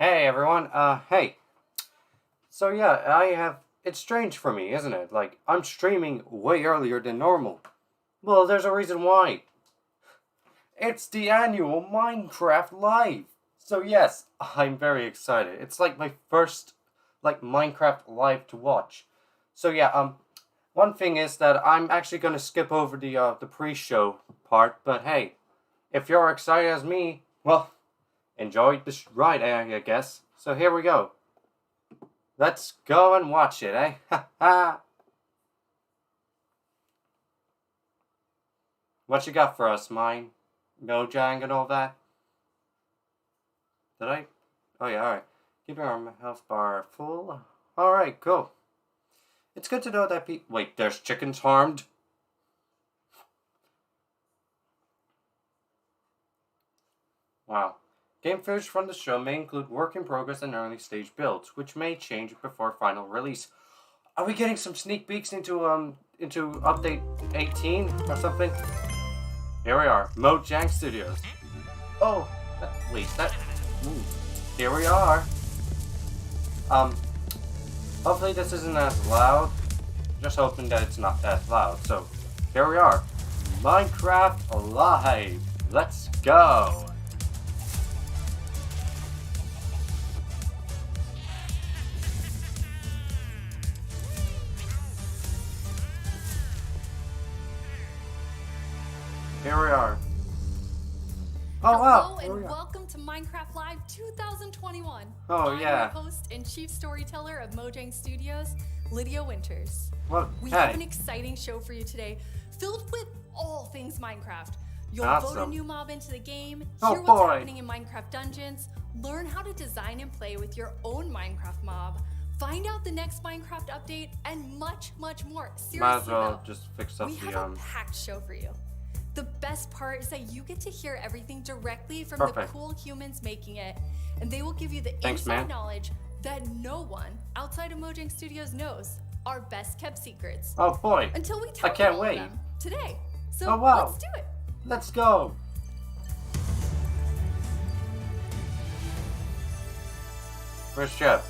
Hey everyone, hey. So yeah, it's strange for me, isn't it? Like, I'm streaming way earlier than normal. Well, there's a reason why. It's the annual Minecraft Live. So yes, I'm very excited. It's like my first, Minecraft Live to watch. So yeah, one thing is that I'm actually gonna skip over the pre-show part, but hey, if you're excited as me, well, enjoy this ride, I guess. So here we go. Let's go and watch it, eh? Ha ha! What you got for us, mine? Mojang and all that? Did I? Oh yeah, alright. Keep your health bar full. Alright, cool. It's good to know that wait, there's chickens harmed? Wow. Game footage from the show may include work in progress and early stage builds, which may change before final release. Are we getting some sneak peeks into update 18 or something? Here we are, Mojang Studios. Oh, wait, that. Ooh, here we are. Um, hopefully this isn't as loud. Just hoping that it's not that loud. So, here we are, Minecraft Live. Let's go. Here we are. Oh wow! Hello and welcome to Minecraft Live 2021. Oh I'm yeah. your host and chief storyteller of Mojang Studios, Lydia Winters. Well, We hey. have an exciting show for you today, filled with all things Minecraft. You'll vote a Awesome. new mob into the game, Oh, hear what's boy. happening in Minecraft Dungeons, learn how to design and play with your own Minecraft mob, find out the next Minecraft update, and much, much more. Seriously, Might as well though, just fix up we the have a packed show for you. The best part is that you get to hear everything directly from the Perfect. cool humans making it, and they will give you the Thanks, inside man. knowledge that no one outside of Mojang Studios knows. Our best kept secrets. Oh boy. Until we tell I can't you all wait. of them today. So Oh, wow. let's do it. Let's go. Where's Jeff?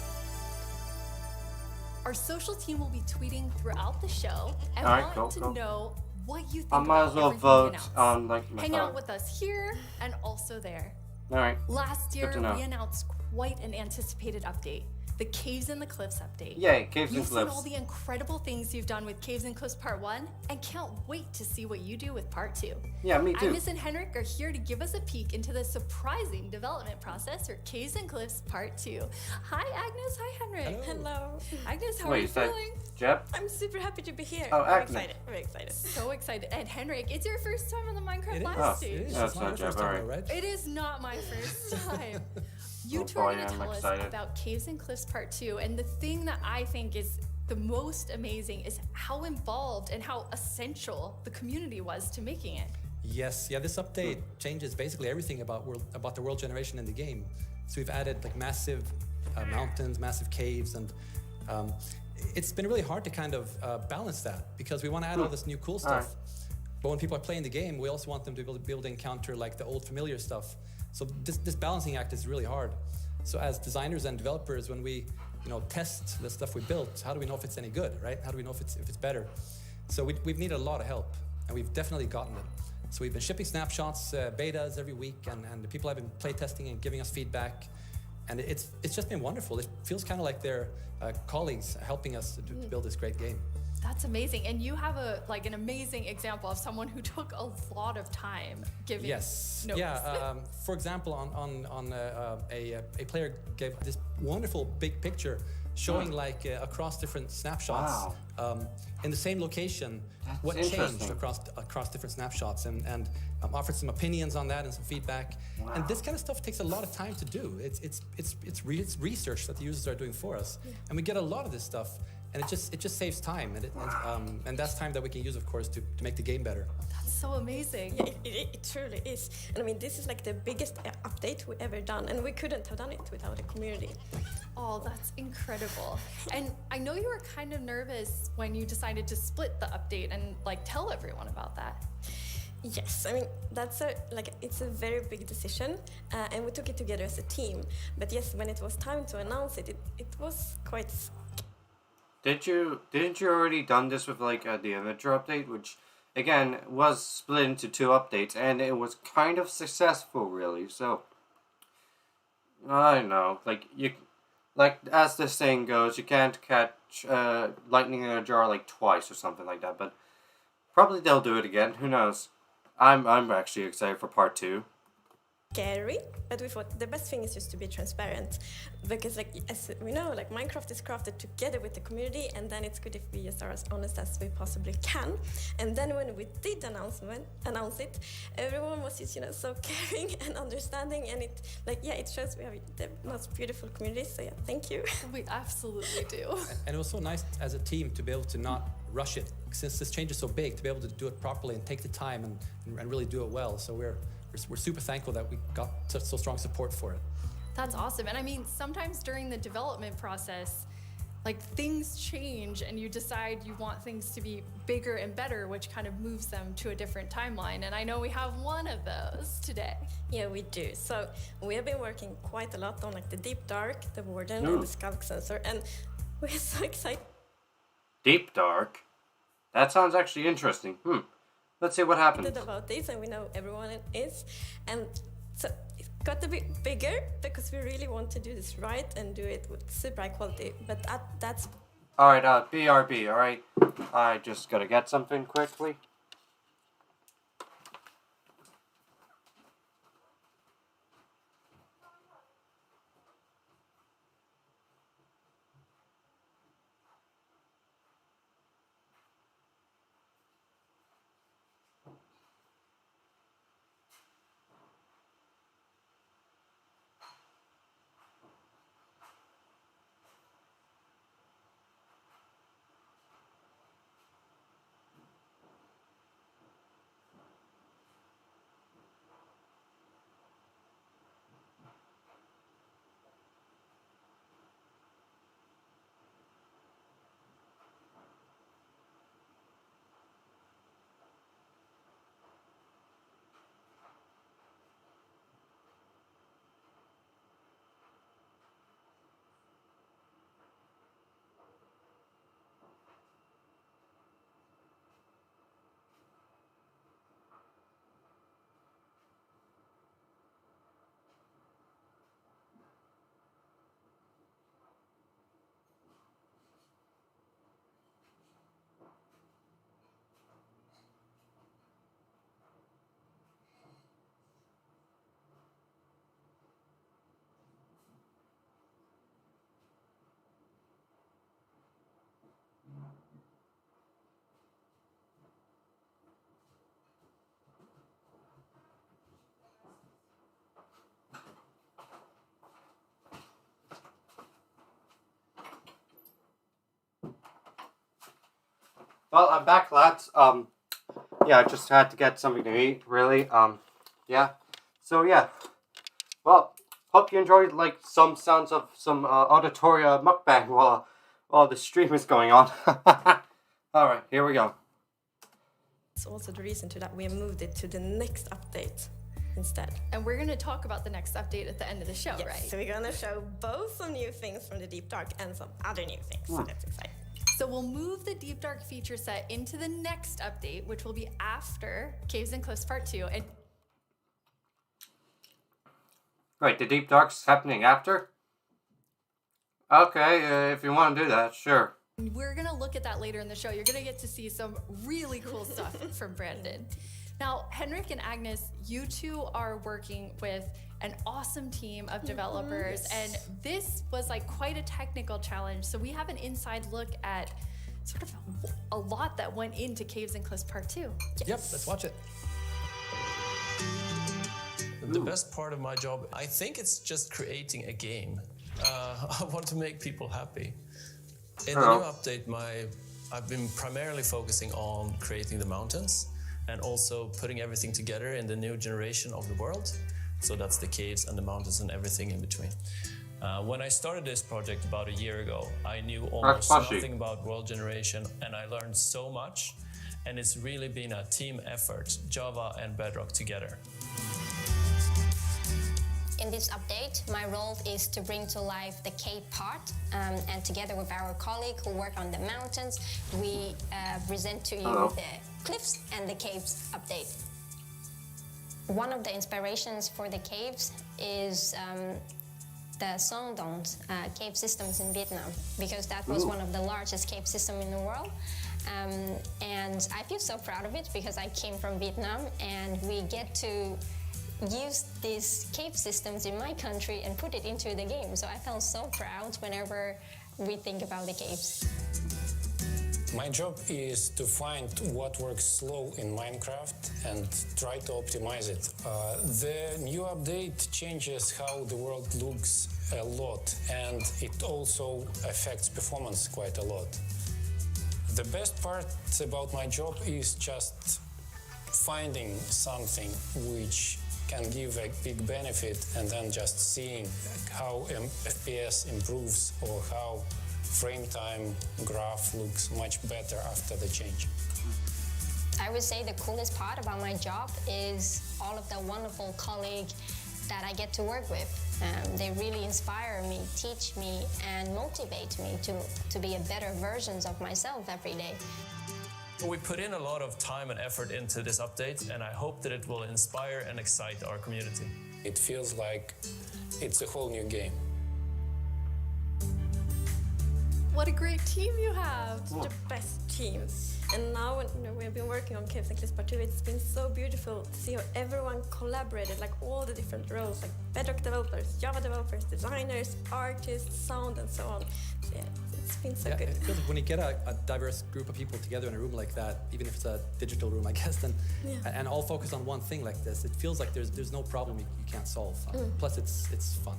Our social team will be tweeting throughout the show and All right, want cool, to cool. know what you think I might about as well everything we vote announce. on my Hang out phone. with us here and also there. All right. Last year, to know. we announced quite an anticipated update, the Caves and the Cliffs update. Yay, Caves and We've seen all Cliffs. the incredible things you've done with Caves and Cliffs Part 1 and can't wait to see what you do with Part 2. Yeah, me too. Agnes and Henrik are here to give us a peek into the surprising development process for Caves and Cliffs Part 2. Hi, Agnes. Hi, Henrik. Hello. Agnes, how are Wait, you is that feeling? Jeff? I'm super happy to be here. Oh, I'm Agnes. excited. Very excited. So excited. And Henrik, it's your first time on the Minecraft It Live is. Oh, stage. It is. That's It's not not Jeff, first time, alright. right? It is not my first time. You Oh two are boy, going to I'm tell excited. us about Caves and Cliffs Part 2. And the thing that I think is the most amazing is how involved and how essential the community was to making it. Yes, yeah. This update changes basically everything about the world generation in the game. So we've added like massive mountains, massive caves, and it's been really hard to kind of balance that because we want to add all this new cool stuff. Alright. But when people are playing the game, we also want them to be able to encounter like the old familiar stuff. So this balancing act is really hard. So as designers and developers, when we test the stuff we built, how do we know if it's any good, right? How do we know if it's better? So we've needed a lot of help, and we've definitely gotten it. So we've been shipping snapshots, betas every week, and the people have been playtesting and giving us feedback. And it's just been wonderful. It feels kind of like they're colleagues helping us to build this great game. That's amazing. And you have an amazing example of someone who took a lot of time giving Yes. notes. Yeah. For example, a player gave this wonderful big picture showing across different snapshots in the same location That's what changed interesting. across different snapshots and offered some opinions on that and some feedback. Wow. And this kind of stuff takes a lot of time to do. It's research that the users are doing for us, and we get a lot of this stuff. And it just saves time, and that's time that we can use, of course, to make the game better. That's so amazing. Yeah, it truly is. And I mean, this is like the biggest update we ever done, and we couldn't have done it without the community. Oh, that's incredible. And I know you were kind of nervous when you decided to split the update and tell everyone about that. Yes, I mean that's it's a very big decision, and we took it together as a team. But yes, when it was time to announce it, it was quite. Didn't you already done this with like the Avenger update, which again was split into 2 updates, and it was kind of successful, really. So I don't know, like as the saying goes, you can't catch lightning in a jar like twice or something like that. But probably they'll do it again. Who knows? I'm actually excited for part 2. Scary, but we thought the best thing is just to be transparent, because like as we know, like Minecraft is crafted together with the community, and then it's good if we just are as honest as we possibly can. And then when we did announce it, everyone was just so caring and understanding, and it shows we have the most beautiful community. So yeah, thank you. We absolutely do. And it was so nice as a team to be able to not rush it, since this change is so big, to be able to do it properly and take the time and really do it well. So we're super thankful that we got such so strong support for it. That's awesome. And I mean, sometimes during the development process, like things change and you decide you want things to be bigger and better, which kind of moves them to a different timeline. And I know we have one of those today. Yeah, we do. So we have been working quite a lot on like the Deep Dark, the Warden, and the Skulk Sensor, and we're so excited. Deep Dark? That sounds actually interesting. Let's see what happens. About this, and we know everyone is, and so it got a bit bigger because we really want to do this right and do it with super high quality. But that's all right. BRB. All right. I just gotta get something quickly. Well, I'm back, lads. Yeah, I just had to get something to eat, really. Yeah. So, yeah. Well, hope you enjoyed, like, some sounds of some auditoria mukbang while the stream is going on. Alright, here we go. It's also the reason to that we moved it to the next update instead. And we're going to talk about the next update at the end of the show, Yes, right? so we're going to show both some new things from the Deep Dark and some other new things. So that's exciting. So we'll move the Deep Dark feature set into the next update, which will be after Caves and Cliffs Part 2. And Right, the Deep Dark's happening after? Okay, if you want to do that, sure. we're going to look at that later in the show. You're going to get to see some really cool stuff from Brandon. Now, Henrik and Agnes, you two are working with an awesome team of developers, and this was like quite a technical challenge. So we have an inside look at sort of a lot that went into Caves and Cliffs Part 2. Yep, let's watch it. The best part of my job, I think it's just creating a game. I want to make people happy. In the new update, I've been primarily focusing on creating the mountains and also putting everything together in the new generation of the world. So that's the caves and the mountains and everything in between. When I started this project about a year ago, I knew almost nothing about world generation, and I learned so much. and it's really been a team effort, Java and Bedrock together. In this update, my role is to bring to life the cave part, and together with our colleague who work on the mountains, we present to you the cliffs and the caves update. One of the inspirations for the caves is the Son Doong cave systems in Vietnam, because that was one of the largest cave systems in the world. And I feel so proud of it because I came from Vietnam and we get to use these cave systems in my country and put it into the game. So I felt so proud whenever we think about the caves. My job is to find what works slow in Minecraft and try to optimize it. The new update changes how the world looks a lot, and it also affects performance quite a lot. The best part about my job is just finding something which can give a big benefit and then just seeing how FPS improves or how frame time graph looks much better after the change. I would say the coolest part about my job is all of the wonderful colleagues that I get to work with. They really inspire me, teach me, and motivate me to be a better version of myself every day. We put in a lot of time and effort into this update, and I hope that it will inspire and excite our community. It feels like it's a whole new game. What a great team you have. The best team. And now when we've been working on Caves and Cliffs Part 2, it's been so beautiful to see how everyone collaborated, like all the different roles, like Bedrock developers, Java developers, designers, artists, sound, and so on. So yeah, it's been so good. It feels like when you get a diverse group of people together in a room like that, even if it's a digital room, I guess, then and all focused on one thing like this, it feels like there's no problem you can't solve. Plus, it's fun.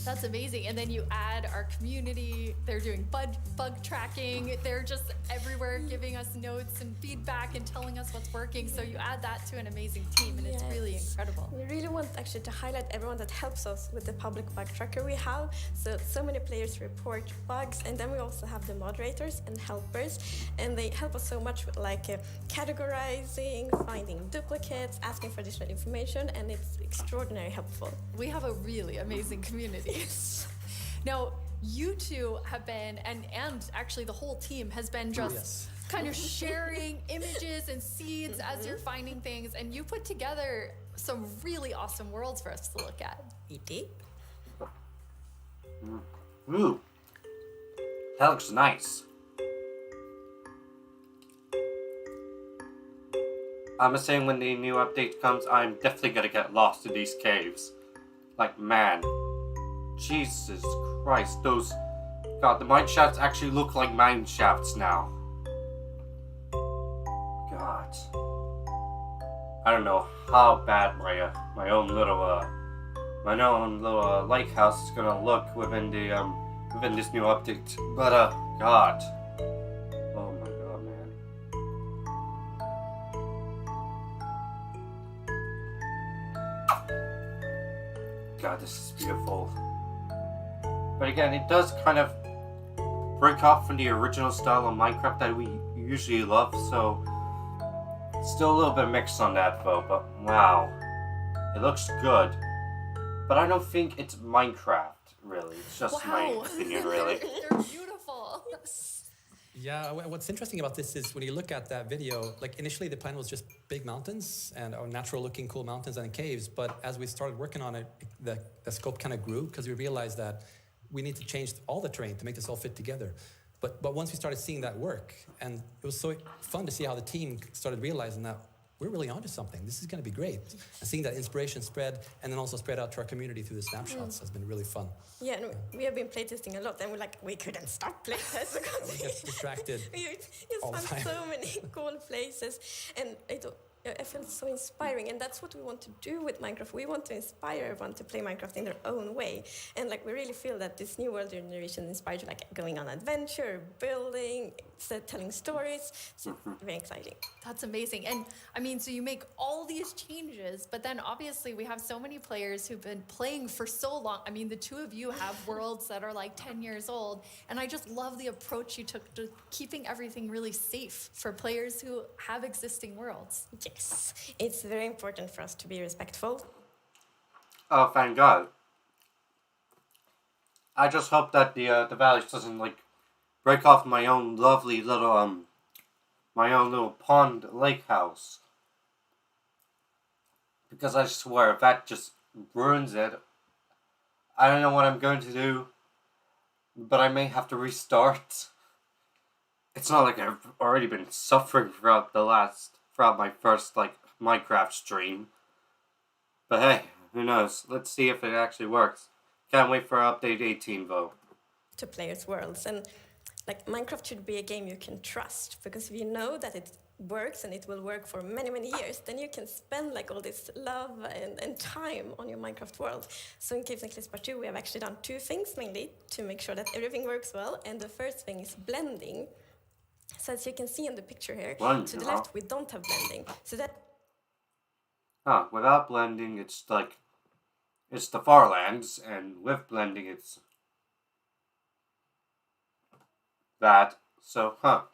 That's amazing. And then you add our community. They're doing bug tracking. They're just everywhere giving us notes and feedback and telling us what's working. So you add that to an amazing team, and it's really incredible. We really want actually to highlight everyone that helps us with the public bug tracker we have. So many players report bugs, and then we also have the moderators and helpers, and they help us so much with like categorizing, finding duplicates, asking for additional information, and it's extraordinarily helpful. We have a really amazing community. Now, you two have been, and actually the whole team has been just kind of sharing images and seeds as you're finding things, and you put together some really awesome worlds for us to look at. We did. Ooh, that looks nice. I'm saying when the new update comes, I'm definitely gonna get lost in these caves. Like, man. Jesus Christ, God, the mine shafts actually look like mine shafts now. God. I don't know how bad my own little lighthouse is gonna look within this new update. But God. Oh my God, man. God, this is beautiful. But again, it does kind of break off from the original style of Minecraft that we usually love, so still a little bit mixed on that though, but wow. It looks good. But I don't think it's Minecraft, really. It's just my opinion, really. They're beautiful. Yeah, what's interesting about this is when you look at that video, like initially the plan was just big mountains and natural looking cool mountains and caves, but as we started working on it, the scope kind of grew because we realized that we need to change all the terrain to make this all fit together. But once we started seeing that work, and it was so fun to see how the team started realizing that we're really onto something. This is going to be great. And seeing that inspiration spread, and then also spread out to our community through the snapshots has been really fun. Yeah, and we have been playtesting a lot, and we couldn't stop playtesting because We get distracted. we just all the found time. so many cool places, and I feel it's so inspiring, and that's what we want to do with Minecraft. We want to inspire everyone to play Minecraft in their own way, and like we really feel that this new world generation inspires you, like going on adventure, building, telling stories. So very exciting. That's amazing. And I mean, so you make all these changes, but then obviously we have so many players who've been playing for so long. I mean, the two of you have worlds that are like 10 years old. And I just love the approach you took to keeping everything really safe for players who have existing worlds. Yes, it's very important for us to be respectful. Oh, thank God. I just hope that the Valleys doesn't like break off my own lovely little my own little pond lake house. Because I swear if that just ruins it, I don't know what I'm going to do, but I may have to restart. It's not like I've already been suffering throughout my first like Minecraft stream. But hey, who knows? Let's see if it actually works. Can't wait for update 18 though. To players' worlds, and like Minecraft should be a game you can trust, because if you know that it works and it will work for many years, then you can spend like all this love and time on your Minecraft world. So in Caves and Cliffs Part 2 we have actually done two things mainly to make sure that everything works well, and the first thing is blending. So as you can see in the picture here, to the left we don't have blending. So that without blending it's like it's the Farlands, and with blending it's that. So, But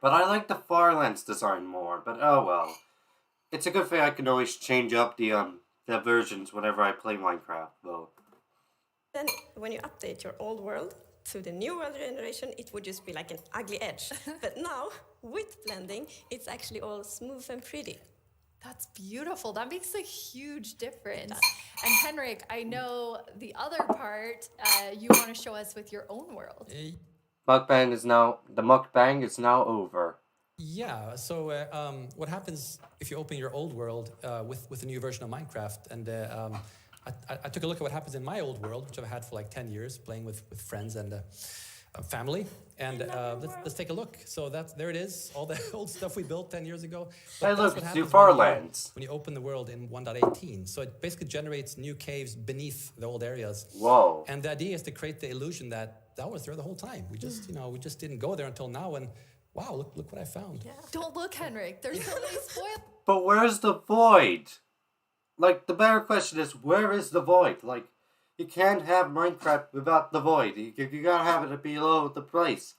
I like the Farlands design more, but oh well. It's a good thing I can always change up the versions whenever I play Minecraft, though. then when you update your old world to the new world generation, it would just be like an ugly edge. But now, with blending, it's actually all smooth and pretty. That's beautiful. That makes a huge difference. And Henrik, I know the other part you want to show us with your own world. The mukbang is now over. Yeah, so what happens if you open your old world with a new version of Minecraft? And I took a look at what happens in my old world, which I've had for like 10 years, playing with friends and family. And let's take a look. So there it is, all the old stuff we built 10 years ago. Hey, look, it's new Farlands Farlands. When you open the world in 1.18. So it basically generates new caves beneath the old areas. Whoa. And the idea is to create the illusion that was there the whole time. We just, we just didn't go there until now. And wow, look what I found. Yeah. Don't look, Henrik. There's so many spoilers. But where's the void? Like, the better question is, where is the void? Like, you can't have Minecraft without the void. You gotta have it below the place.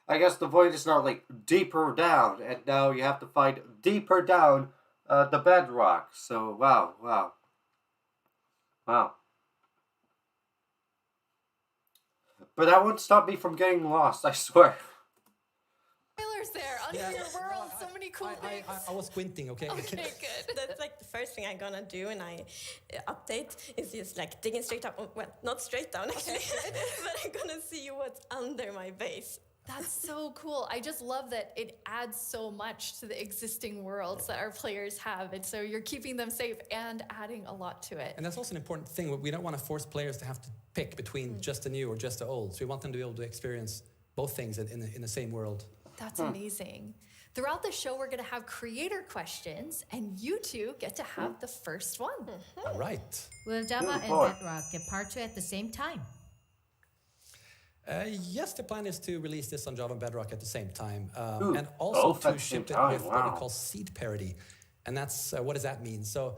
I guess the void is not, like, deeper down, and now you have to find deeper down the bedrock. So, wow. But that won't stop me from getting lost, I swear. Spoilers there under your world. So many cool things. I was squinting, okay? Okay, good. That's like the first thing I'm gonna do when I update is just like digging straight down. Well, not straight down actually, but I'm gonna see what's under my base. That's so cool. I just love that it adds so much to the existing worlds that our players have. And so you're keeping them safe and adding a lot to it. And that's also an important thing. We don't want to force players to have to pick between just the new or just the old. So we want them to be able to experience both things in the same world. That's amazing. Throughout the show, we're going to have creator questions, and you two get to have the first one. All right. Will Java and Bedrock get part 2 at the same time? Yes, the plan is to release this on Java and Bedrock at the same time. Ooh, and also both at to the same ship it time, with what wow. we call seed parity. And that's, what does that mean? So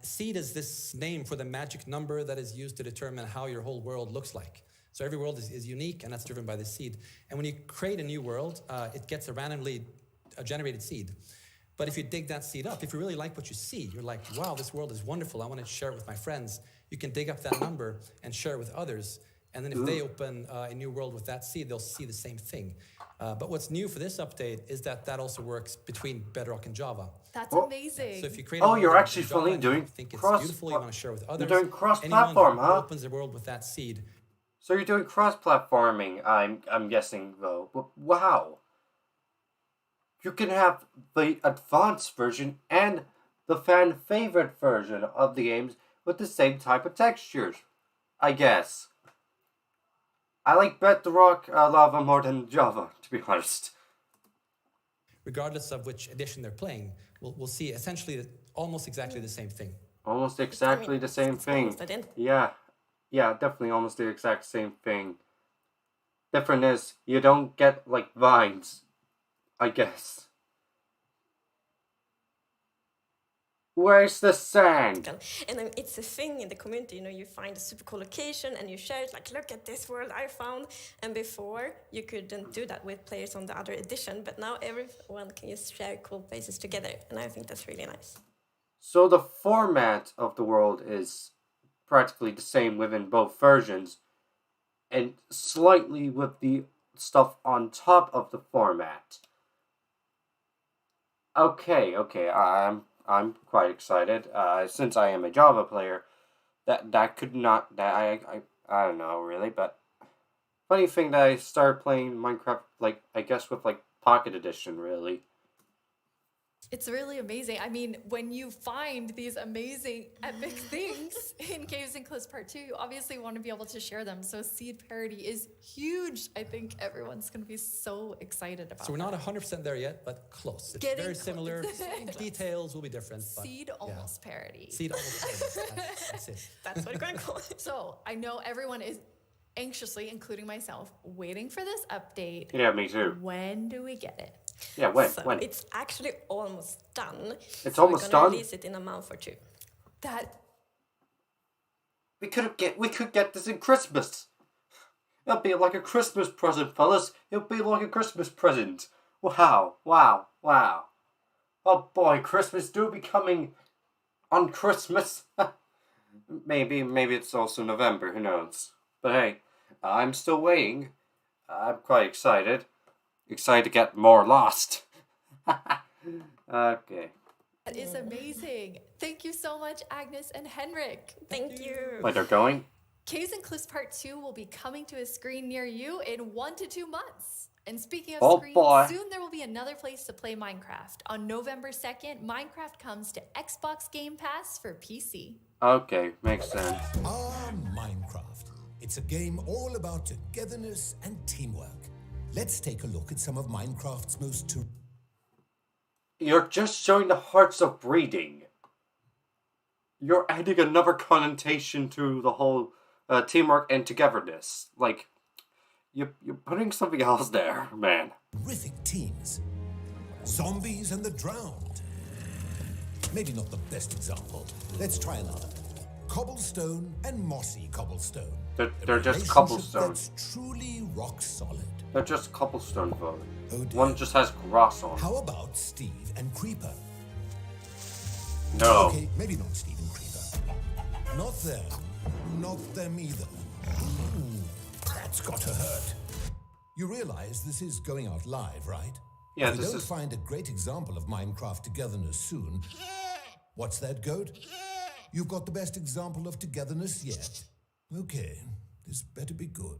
seed is this name for the magic number that is used to determine how your whole world looks like. So every world is unique, and that's driven by the seed. And when you create a new world, it gets a randomly generated seed. But if you dig that seed up, if you really like what you see, you're like, wow, this world is wonderful, I want to share it with my friends, you can dig up that number and share it with others. And then if they open a new world with that seed, they'll see the same thing. But what's new for this update is that also works between Bedrock and Java. That's amazing. So if you create a world you're in actually Java fully and you doing think it's cross- beautiful, you want to share it with others. You're doing cross-platform, Anyone who huh? opens the world with that seed. So you're doing cross-platforming, I'm guessing, though. But wow. You can have the advanced version and the fan-favorite version of the games with the same type of textures, I guess. I like Bedrock Lava more than Java, to be honest. regardless of which edition they're playing, we'll see essentially almost exactly the same thing. Almost exactly the same it's thing. almost identical. Yeah, definitely almost the exact same thing. Different is you don't get like vines, I guess. Where's the sand? And then it's a thing in the community, you find a super cool location and you share it, like, look at this world I found. And before, you couldn't do that with players on the other edition, but now everyone can just share cool places together, and I think that's really nice. So the format of the world is practically the same within both versions, and slightly with the stuff on top of the format. Okay, I'm quite excited. Since I am a Java player, that could not, I don't know really, but funny thing that I started playing Minecraft, like, I guess with like Pocket Edition, really. It's really amazing. I mean, when you find these amazing epic things in Caves and Cliffs Part 2, you obviously want to be able to share them. So seed parity is huge. I think everyone's going to be so excited about it. So we're not 100% there yet, but close. It's very similar. Details will be different. But seed almost parity. Seed almost parity. That's it. That's what we're going to call it. So I know everyone is anxiously, including myself, waiting for this update. Yeah, me too. When do we get it? Yeah, when? So When? it's actually almost done. It's so almost we're gonna done? release it in a month or two. We could get this in Christmas. It'll be like a Christmas present, fellas. It'll be like a Christmas present. Wow. Oh boy, Christmas do be coming on Christmas. maybe it's also November, who knows. But hey, I'm still waiting. I'm quite excited. Excited to get more lost. Okay. That is amazing. Thank you so much, Agnes and Henrik. Thank you. Wait, they're going? Caves and Cliffs Part 2 will be coming to a screen near you in 1 to 2 months. And speaking of Oh, screens, boy. soon there will be another place to play Minecraft. On November 2nd, Minecraft comes to Xbox Game Pass for PC. Okay, makes sense. Minecraft. It's a game all about togetherness and teamwork. Let's take a look at some of Minecraft's most... You're just showing the hearts of breeding. You're adding another connotation to the whole teamwork and togetherness. Like, you're putting something else there, man. terrific teams. Zombies and the Drowned. Maybe not the best example. Let's try another. Cobblestone and Mossy Cobblestone. They're A just relationship cobblestone. That's truly rock solid. They're just cobblestone, though. Oh dear. One just has grass on. How about Steve and Creeper? No. Okay, maybe not Steve and Creeper. Not them. Not them either. Ooh, that's got to hurt. You realize this is going out live, right? Yeah, if we this don't is- find a great example of Minecraft togetherness soon... What's that, Goat? You've got the best example of togetherness yet. Okay, this better be good.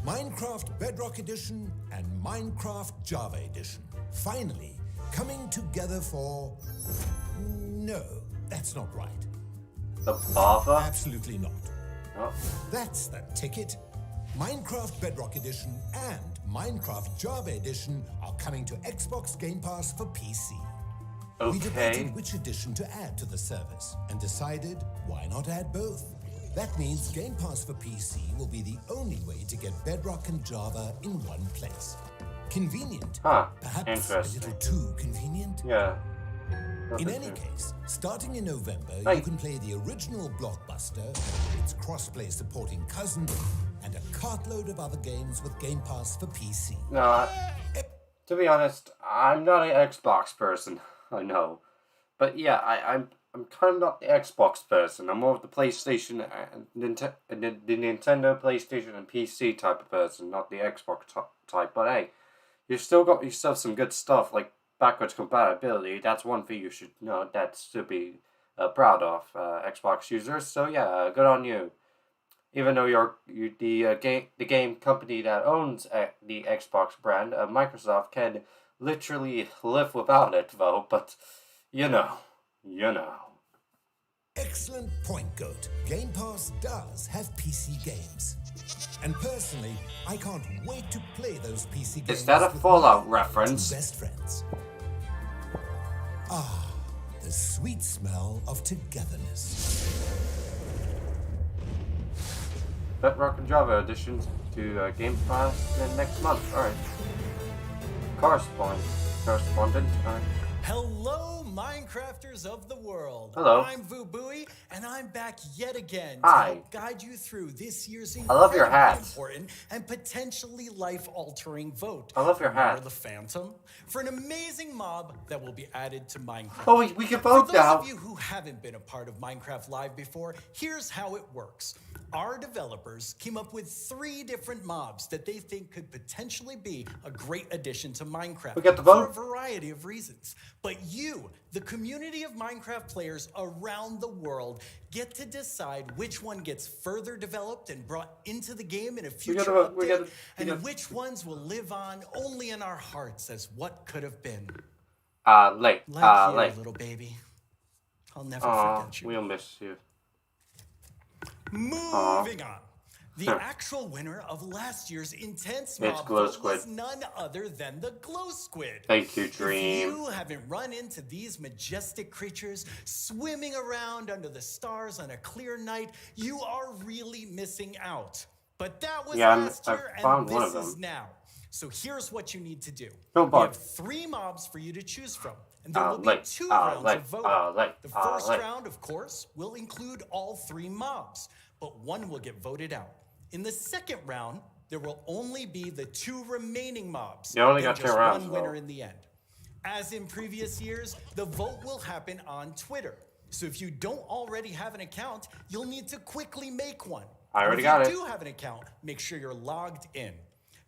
Minecraft Bedrock Edition and Minecraft Java Edition. Finally, coming together for... No, that's not right. The Bava? Absolutely not. Oh. That's the ticket. Minecraft Bedrock Edition and Minecraft Java Edition are coming to Xbox Game Pass for PC. We Okay. debated which edition to add to the service and decided why not add both. That means Game Pass for PC will be the only way to get Bedrock and Java in one place. Convenient. Huh. Perhaps a Interesting. little too convenient. Yeah. In any case, starting in November, Hey. you can play the original Blockbuster, its cross-play supporting cousin, and a cartload of other games with Game Pass for PC. No, to be honest, I'm not an Xbox person. I know. But yeah, I'm kind of not the Xbox person. I'm more of the PlayStation and the Nintendo, PlayStation, and PC type of person, not the Xbox type. But hey, you've still got yourself some good stuff like backwards compatibility. That's one thing you should know. That's to be proud of, Xbox users. So yeah, good on you. Even though you're the game company that owns the Xbox brand, Microsoft can literally live without it, though. But you know. Excellent point, Goat. Game Pass does have PC games. And personally, I can't wait to play those PC games. Is that a with Fallout my reference? two best friends. The sweet smell of togetherness. Bedrock and Java additions to Game Pass next month. Alright. Correspondent. Alright. Hello, Minecrafters of the world. Hello. I'm Vubui, and I'm back yet again Hi. to help guide you through this year's I love your incredibly hats. important and potentially life-altering vote. I love your Remember hat. the Phantom? For an amazing mob that will be added to Minecraft. Oh, we can For vote those now. of you who haven't been a part of Minecraft Live before, here's how it works. Our developers came up with 3 different mobs that they think could potentially be a great addition to Minecraft. We got to for vote? a variety of reasons. But you, the community of Minecraft players around the world, get to decide which one gets further developed and brought into the game in a future vote. We update, gotta- and which ones will live on only in our hearts as what could have been. Late. Like you, Late. little baby. I'll never Aw, forget you. we'll miss you. Moving on. The actual winner of last year's intense It's mob Glow vote was Squid. none other than the Glow Squid. Thank you, If Dream. you haven't run into these majestic creatures swimming around under the stars on a clear night, you are really missing out. But that was Yeah, last I year, found and one this of is them. now. So here's what you need to do. No We bug. have 3 mobs for you to choose from, and there will be late. 2 rounds Late. of voting. Late. The first late. round, of course, will include all 3 mobs, but one will get voted out. In the second round, there will only be the 2 remaining mobs. You only then got 2 just rounds, one winner though. in the end. As in previous years, the vote will happen on Twitter. So if you don't already have an account, you'll need to quickly make one. I already And got if it. you do have an account, make sure you're logged in.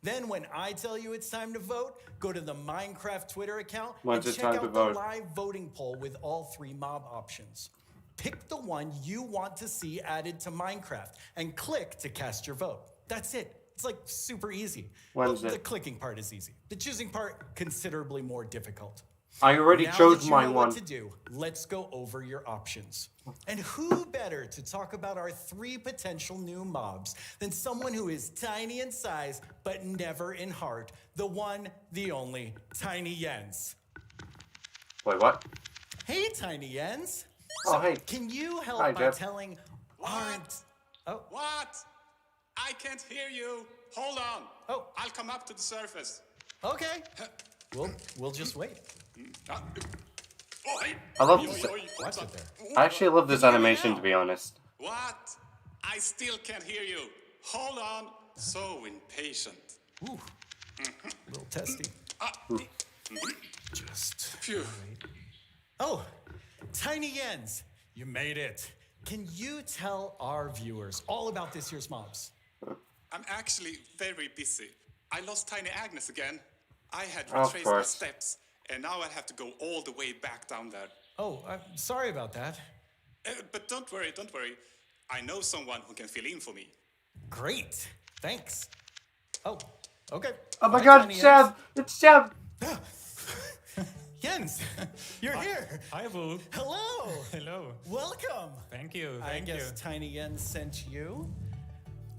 Then when I tell you it's time to vote, go to the Minecraft Twitter account When's and it check time out to the vote? live voting poll with all 3 mob options. Pick the one you want to see added to Minecraft and click to cast your vote. That's it. It's like super easy. When's The it? clicking part is easy. The choosing part, considerably more difficult. I already Now chose that you my know one. what to do, let's go over your options. And who better to talk about our 3 potential new mobs than someone who is tiny in size but never in heart, the one, the only, Tiny Jens. Wait, what? Hey, Tiny Jens. Oh, hey. Can you help Hi, by Jeff. telling aren't? Oh, What? I can't hear you. Hold on. Oh. I'll come up to the surface. okay. We'll just wait. Oi. I love Oi, this. oi, oi. Watch it there. I actually love this Can you hear me animation, now? to be honest. What? I still can't hear you. Hold on. So impatient. Ooh, a little testy. Just Phew. Oh, Tiny Jens, you made it. Can you tell our viewers all about this year's mobs? I'm actually very busy. I lost Tiny Agnes again. I had Of retraced my course. steps, and now I have to go all the way back down there. Oh, I'm sorry about that. But don't worry, don't worry. I know someone who can fill in for me. Great, thanks. Oh, okay. Oh my Bye, god, Tiny Seb! It's Seb! Jens, you're here. Hi, Boo. Hello. Hello. Welcome. Thank you. I Thank guess you. Tiny Jens sent you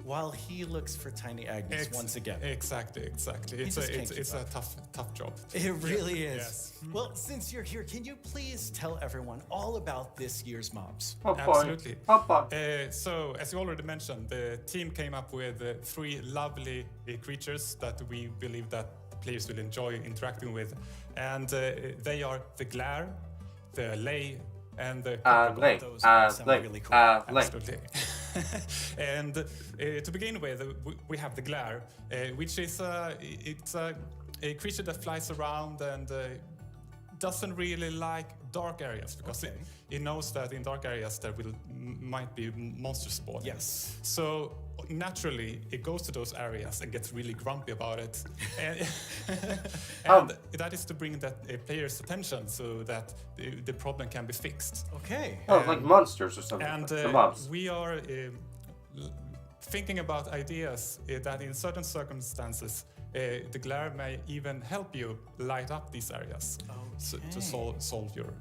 while he looks for Tiny Agnes once again. Exactly. It's just can't keep a up. tough job. It really is. Yes. Well, since you're here, can you please tell everyone all about this year's mobs? Oh, boy. Absolutely. Oh, boy. So, as you already mentioned, the team came up with 3 lovely creatures that we believe that the players will enjoy interacting with, and they are the Glare, the Lay, and the Lay. Those sound Lay. really cool. Lay. Absolutely. And to begin with, we have the Glare, which is it's a creature that flies around and doesn't really like dark areas because it knows that in dark areas there might be monsters spawning. Yes. So naturally, it goes to those areas and gets really grumpy about it, and that is to bring that player's attention so that the problem can be fixed. Okay. Oh, like monsters or something. And the mobs. we are thinking about ideas that in certain circumstances the glare may even help you light up these areas to solve your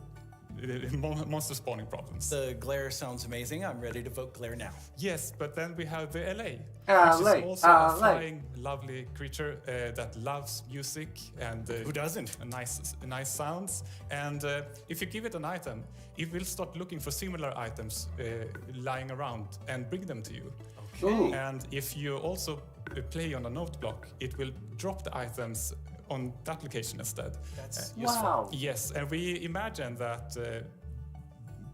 monster spawning problems. The glare sounds amazing. I'm ready to vote glare now. Yes, but then we have the LA, LA, which is also LA. a flying, lovely creature that loves music and who doesn't? Nice sounds. And if you give it an item, it will start looking for similar items lying around and bring them to you. Ooh. And if you also play on a note block, it will drop the items on that location instead. That's useful. Wow. Yes, and we imagine that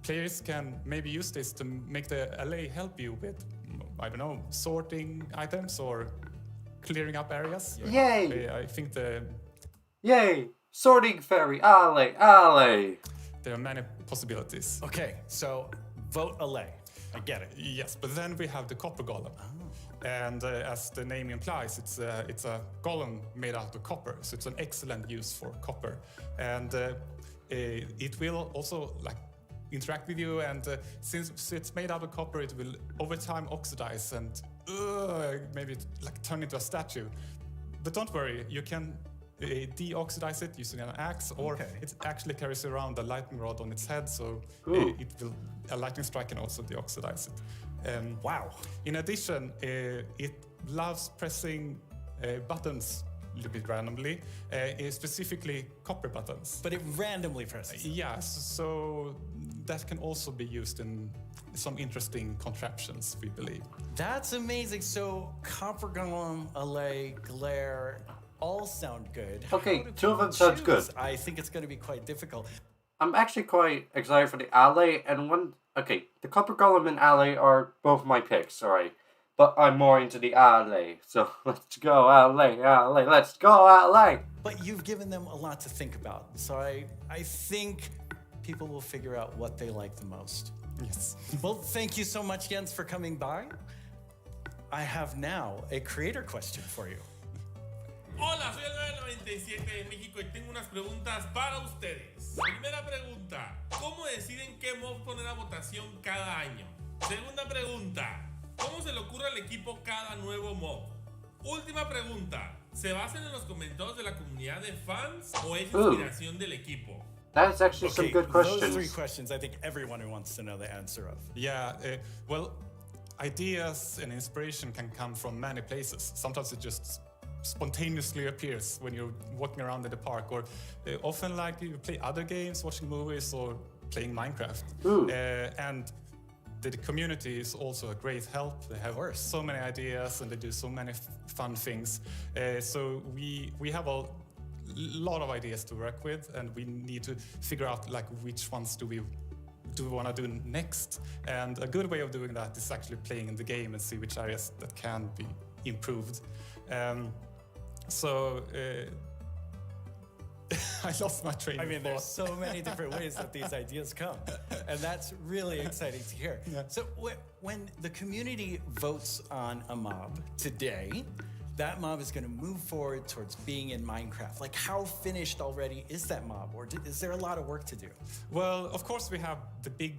players can maybe use this to make the LA help you with, I don't know, sorting items or clearing up areas. Yay! I think the... Yay! Sorting fairy, alley. There are many possibilities. Okay, so vote LA. I get it. Yes, but then we have the copper golem. And as the name implies, it's a golem made out of copper, so it's an excellent use for copper. And it will also interact with you, and since it's made out of copper, it will over time oxidize and maybe turn into a statue. But don't worry, you can de-oxidize it using an axe, or it actually carries around a lightning rod on its head, so a lightning strike can also de-oxidize it. Wow. In addition, it loves pressing buttons a little bit randomly, specifically copper buttons. But it randomly presses. Yes, so that can also be used in some interesting contraptions, we believe. That's amazing. So copper golem, LA, glare, all sound good. Okay, How do two of them people sounds good. choose? I think it's going to be quite difficult. I'm actually quite excited for the alley, and the copper golem and alley are both my picks, alright. But I'm more into the alley, so let's go alley, let's go alley. But you've given them a lot to think about, so I think people will figure out what they like the most. Yes. Well, thank you so much, Jens, for coming by. I have now a creator question for you. Hola, soy el 997 de México y tengo unas preguntas para ustedes. Primera pregunta, ¿cómo deciden qué mob poner a votación cada año? Segunda pregunta, ¿cómo se le ocurre al equipo cada nuevo mob? Última pregunta, ¿se basan en los comentarios de la comunidad de fans o es inspiración del equipo? That's actually some good questions. Those three questions I think everyone wants to know the answer of. Yeah, well, ideas and inspiration can come from many places. Sometimes it just spontaneously appears when you're walking around in the park, or often you play other games, watching movies, or playing Minecraft. And the community is also a great help. They have so many ideas and they do so many fun things. So we have a lot of ideas to work with, and we need to figure out which ones do we want to do next. And a good way of doing that is actually playing in the game and see which areas that can be improved. I lost my train. I mean, there's so many different ways that these ideas come, and that's really exciting to hear. Yeah. So when the community votes on a mob today, that mob is going to move forward towards being in Minecraft. How finished already is that mob, or is there a lot of work to do? Well, of course we have the big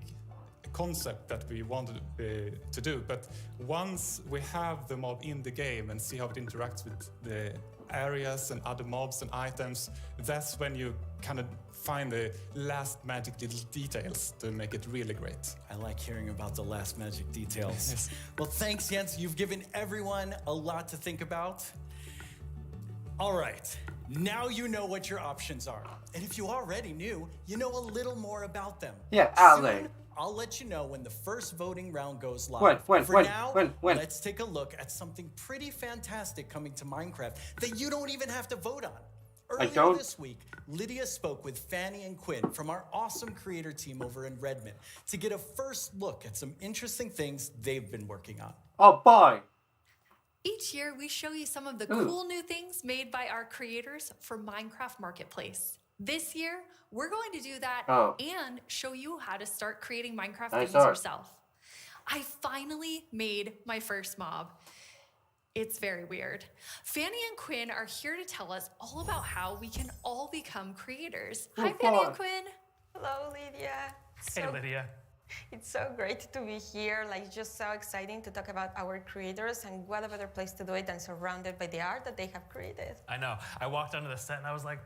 concept that we wanted to do, but once we have the mob in the game and see how it interacts with the areas and other mobs and items, that's when you kind of find the last magic little details to make it really great. I like hearing about the last magic details. Yes. Well, thanks, Jens. You've given everyone a lot to think about. All right, now you know what your options are. And if you already knew, you know a little more about them. Yeah, alley. Soon, I'll let you know when the first voting round goes live. When? Let's take a look at something pretty fantastic coming to Minecraft that you don't even have to vote on. Earlier this week, Lydia spoke with Fanny and Quinn from our awesome creator team over in Redmond to get a first look at some interesting things they've been working on. Oh, boy. Each year, we show you some of the cool new things made by our creators for Minecraft Marketplace. This year, we're going to do that and show you how to start creating Minecraft things yourself. I finally made my first mob. It's very weird. Fanny and Quinn are here to tell us all about how we can all become creators. Hi, Fanny and Quinn. Hello, Lydia. Hey, Lydia. It's so great to be here. It's just so exciting to talk about our creators, and what a better place to do it than surrounded by the art that they have created. I know. I walked onto the set and I was like,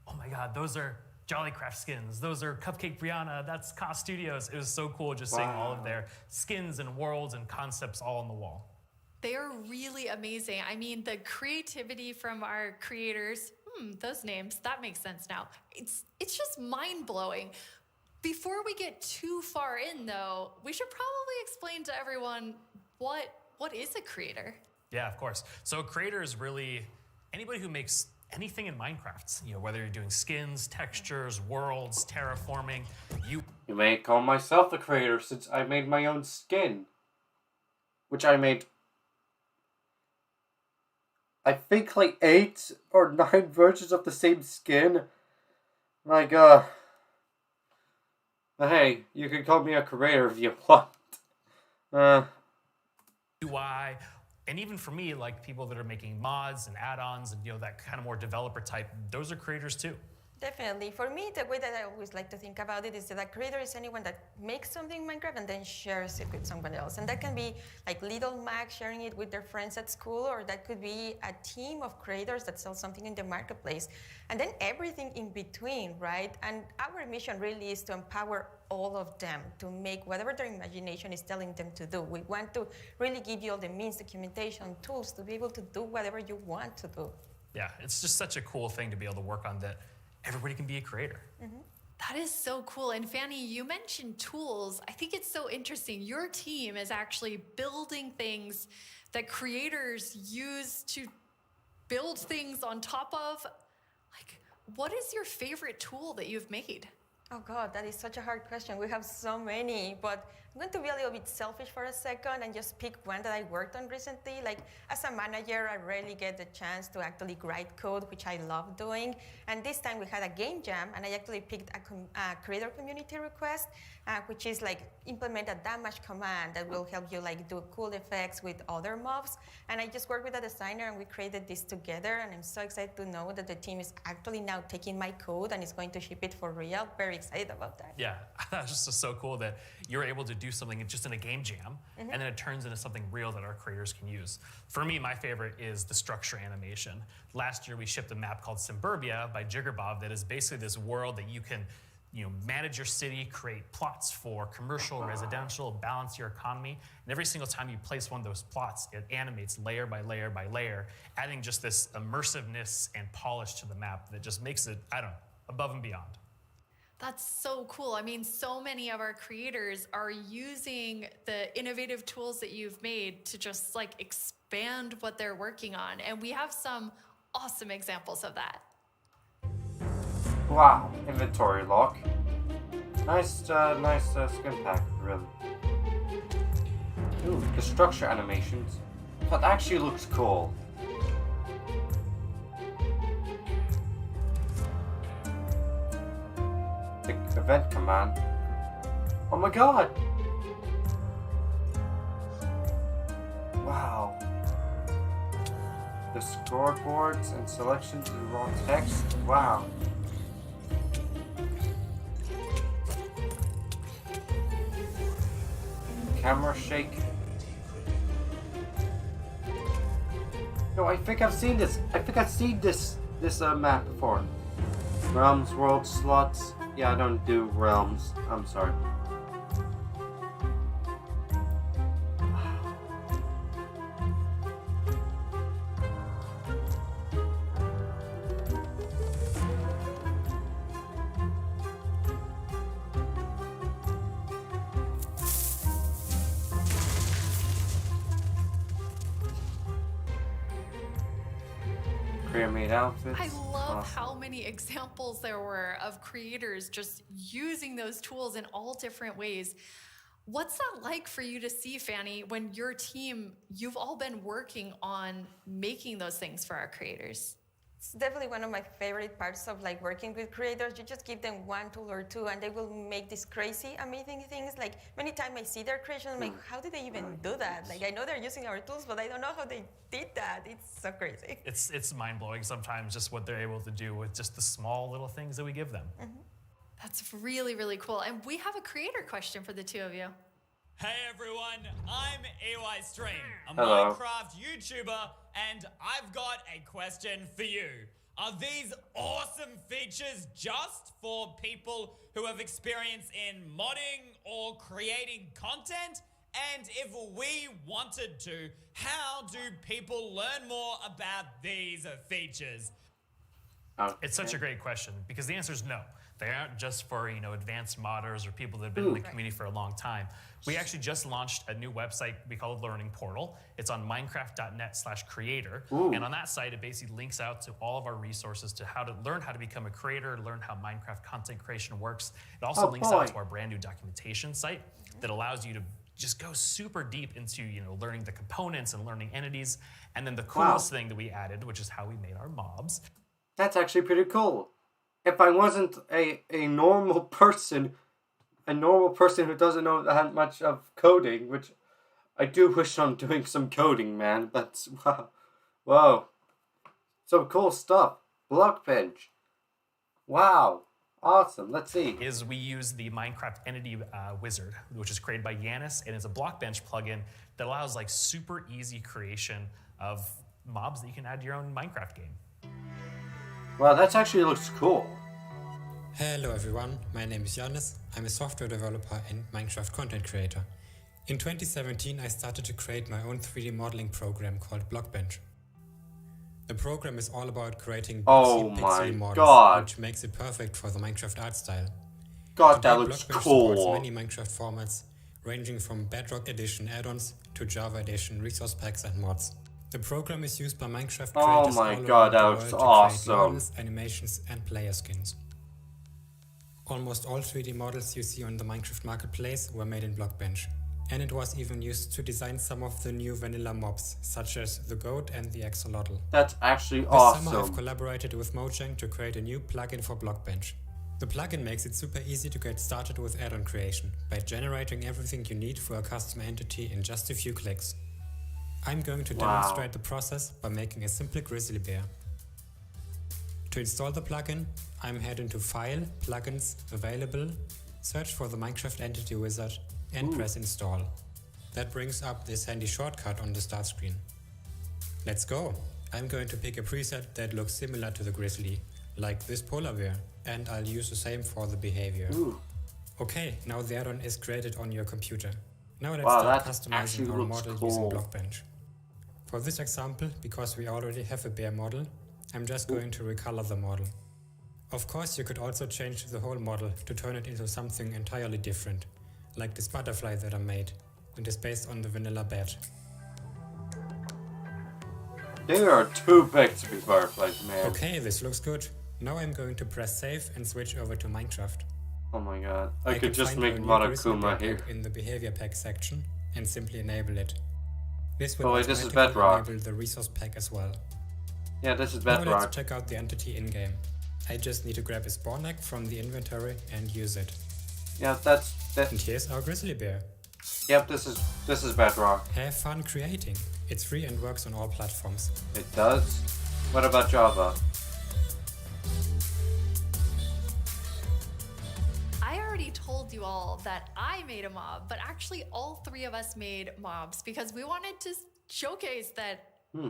oh my God, those are Jollycraft skins. Those are Cupcake Brianna. That's Ka Studios. It was so cool just seeing all of their skins and worlds and concepts all on the wall. They are really amazing. I mean, the creativity from our creators, those names, that makes sense now. It's just mind-blowing. Before we get too far in, though, we should probably explain to everyone what is a creator? Yeah, of course. So a creator is really anybody who makes anything in Minecraft. You know, whether you're doing skins, textures, worlds, terraforming, You may call myself a creator since I made my own skin. Which I made, I think, like 8 or 9 versions of the same skin. But hey, you can call me a creator if you want. UI, and even for me, like people that are making mods and add-ons and that kind of more developer type, those are creators too. Definitely. For me, the way that I always like to think about it is that a creator is anyone that makes something in Minecraft and then shares it with someone else. And that can be like Little Mac sharing it with their friends at school, or that could be a team of creators that sell something in the marketplace. And then everything in between, right? And our mission really is to empower all of them to make whatever their imagination is telling them to do. We want to really give you all the means, documentation, tools to be able to do whatever you want to do. Yeah, it's just such a cool thing to be able to work on that everybody can be a creator. That is so cool. And Fanny, you mentioned tools. I think it's so interesting. Your team is actually building things that creators use to build things on top of. Like, what is your favorite tool that you've made? Oh God, that is such a hard question. We have so many, but I'm going to be a little bit selfish for a second and just pick one that I worked on recently. Like, as a manager, I rarely get the chance to actually write code, which I love doing. And this time we had a game jam, and I actually picked a creator community request, which is like implement a damage command that will help you like do cool effects with other mobs. And I just worked with a designer, and we created this together. And I'm so excited to know that the team is actually now taking my code and is going to ship it for real. Very excited about that. Yeah, that's just so cool that you're able to do something just in a game jam, and then it turns into something real that our creators can use. For me, my favorite is the structure animation. Last year, we shipped a map called Simburbia by Jiggerbob that is basically this world that you can manage your city, create plots for commercial, residential, balance your economy. And every single time you place one of those plots, it animates layer by layer by layer, adding just this immersiveness and polish to the map that just makes it, above and beyond. That's so cool. I mean, so many of our creators are using the innovative tools that you've made to just like expand what they're working on. And we have some awesome examples of that. Wow, inventory lock. Nice skin pack, really. Ooh, the structure animations. That actually looks cool. The event command. Oh my god! Wow. The scoreboards and selections in raw text. Wow. Camera shake. No, I think I've seen this. This map before. Realms, world, slots. Yeah, I don't do realms. I'm sorry. Pre-made outfits. I love how many examples there were of creators just using those tools in all different ways. What's that like for you to see, Fanny, when your team, you've all been working on making those things for our creators? It's definitely one of my favorite parts of like working with creators. You just give them one tool or two and they will make these crazy, amazing things. Like many times I see their creations, I'm like, how did they even do that? Like I know they're using our tools, but I don't know how they did that. It's so crazy. It's mind-blowing sometimes just what they're able to do with just the small little things that we give them. That's really, really cool. And we have a creator question for the two of you. Hey everyone, I'm EYStream, a Hello. Minecraft YouTuber, and I've got a question for you. Are these awesome features just for people who have experience in modding or creating content? And if we wanted to, how do people learn more about these features? It's such a great question because the answer is no. They aren't just for, advanced modders or people that have been in the community for a long time. We actually just launched a new website we call Learning Portal. It's on minecraft.net/creator. And on that site, it basically links out to all of our resources to how to learn how to become a creator, learn how Minecraft content creation works. It also links out to our brand new documentation site that allows you to just go super deep into, learning the components and learning entities. And then the coolest thing that we added, which is how we made our mobs. That's actually pretty cool. If I wasn't a normal person who doesn't know that much of coding, which I do wish I'm doing some coding, man, but wow. Some cool stuff. Blockbench. Wow. Awesome. Let's see. Is we use the Minecraft Entity Wizard, which is created by Yanis, and is a Blockbench plugin that allows super easy creation of mobs that you can add to your own Minecraft game. Wow, that actually looks cool. Hello everyone, my name is Yanis. I'm a software developer and Minecraft content creator. In 2017, I started to create my own 3D modeling program called Blockbench. The program is all about creating pixel models, which makes it perfect for the Minecraft art style. God, that looks cool. Supports many Minecraft formats, ranging from Bedrock Edition add-ons to Java Edition resource packs and mods. The program is used by Minecraft creators all over the world to create models, animations, and player skins. Almost all 3D models you see on the Minecraft marketplace were made in Blockbench, and it was even used to design some of the new vanilla mobs, such as the goat and the axolotl. That's actually awesome. This summer I've collaborated with Mojang to create a new plugin for Blockbench. The plugin makes it super easy to get started with add-on creation by generating everything you need for a custom entity in just a few clicks. I'm going to demonstrate the process by making a simple grizzly bear. To install the plugin, I'm heading to File, Plugins, Available, search for the Minecraft Entity Wizard, and press Install. That brings up this handy shortcut on the start screen. Let's go! I'm going to pick a preset that looks similar to the grizzly, like this polar bear, and I'll use the same for the behavior. Okay, now the add-on is created on your computer. Now let's start customizing our model using Blockbench. For this example, because we already have a bear model, I'm just going to recolor the model. Of course, you could also change the whole model to turn it into something entirely different, like this butterfly that I made, and is based on the vanilla bat. They are too big to be butterflies, man. Okay, this looks good. Now I'm going to press save and switch over to Minecraft. Oh my god, I could just make Monokuma here. In the behavior pack section and simply enable it. This will this is Bedrock. enable the resource pack as well. Yeah, this is Now Bedrock. let's check out the entity in-game. I just need to grab a spawn egg from the inventory and use it. Yeah, that's And here's our grizzly bear. Yep, this is Bedrock. Have fun creating. It's free and works on all platforms. It does? What about Java? I already told you all that I made a mob, but actually all three of us made mobs because we wanted to showcase that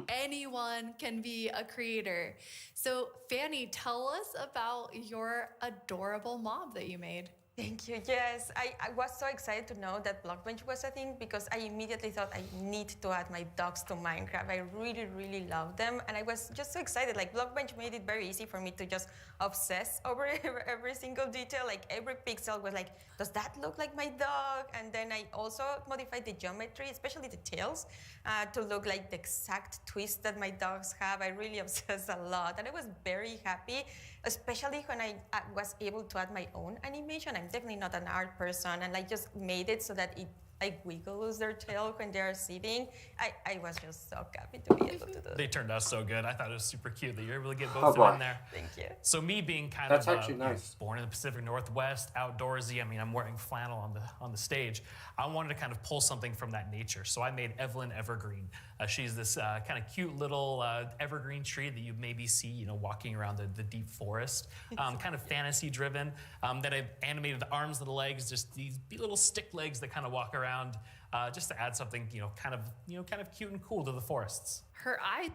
anyone can be a creator. So Fanny, tell us about your adorable mob that you made. Thank you. Yes, I was so excited to know that Blockbench was a thing because I immediately thought I need to add my dogs to Minecraft. I really, really love them. And I was just so excited. Like Blockbench made it very easy for me to just obsess over every single detail. Like every pixel was like, does that look like my dog? And then I also modified the geometry, especially the tails, to look like the exact twist that my dogs have. I really obsessed a lot. And I was very happy, especially when I was able to add my own animation. I'm definitely not an art person, and I just made it so that it like wiggles their tail when they are sitting. I was just so happy to be able to do that. They turned out so good. I thought it was super cute that you were able to get both of them in there. Thank you. So me being kind That's of actually nice. Born in the Pacific Northwest, outdoorsy. I mean, I'm wearing flannel on the stage. I wanted to kind of pull something from that nature. So I made Evelyn Evergreen. She's this kind of cute little evergreen tree that you maybe see, walking around the deep forest. Kind of fantasy driven. Then I animated the arms and the legs, just these little stick legs that kind of walk around, just to add something, kind of cute and cool to the forests. Her eye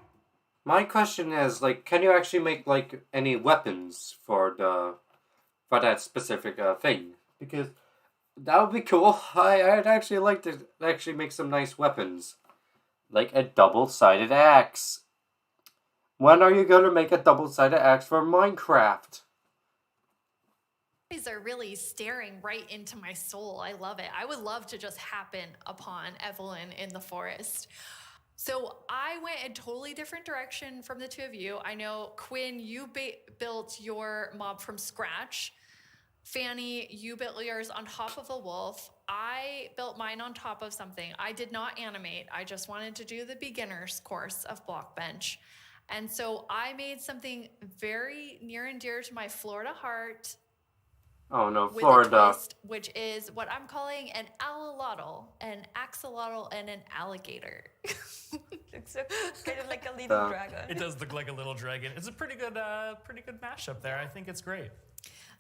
My question is, like, can you actually make, like, any weapons for that specific thing? Because that would be cool. I'd actually like to actually make some nice weapons. Like a double-sided axe. When are you going to make a double-sided axe for Minecraft? These are really staring right into my soul. I love it. I would love to just happen upon Evelyn in the forest. So I went a totally different direction from the two of you. I know, Quinn, you built your mob from scratch. Fanny, you built yours on top of a wolf. I built mine on top of something. I did not animate. I just wanted to do the beginner's course of Blockbench. And so I made something very near and dear to my Florida heart. Oh no, With Florida. a twist, which is what I'm calling an alolotl, an axolotl, and an alligator. It's kind of like a little dragon. It does look like a little dragon. It's a pretty good mashup there. I think it's great.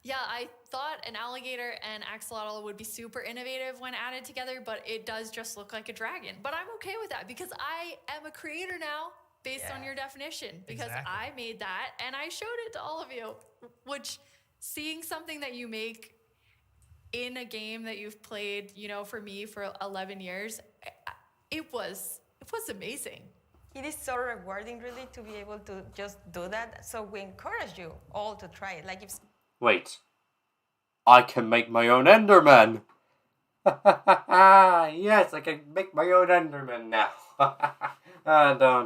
Yeah, I thought an alligator and axolotl would be super innovative when added together, but it does just look like a dragon. But I'm okay with that because I am a creator now based on your definition, because I made that and I showed it to all of you, which seeing something that you make in a game that you've played, you know, for me for 11 years, it was amazing. It is so rewarding, really, to be able to just do that. So we encourage you all to try it. Like if Wait. I can make my own Enderman! Yes, I can make my own Enderman now.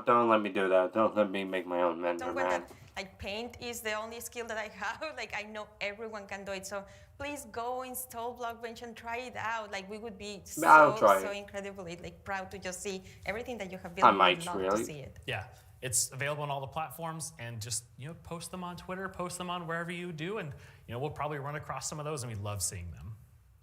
Don't let me do that. Don't let me make my own Enderman. like paint is the only skill that I have. Like I know everyone can do it. So please go install Blockbench and try it out. Like we would be so incredibly like proud to just see everything that you have built. I might love really. to see it. Yeah. It's available on all the platforms, and just, you know, post them on Twitter, post them on wherever you do, and, you know, we'll probably run across some of those, and we love seeing them.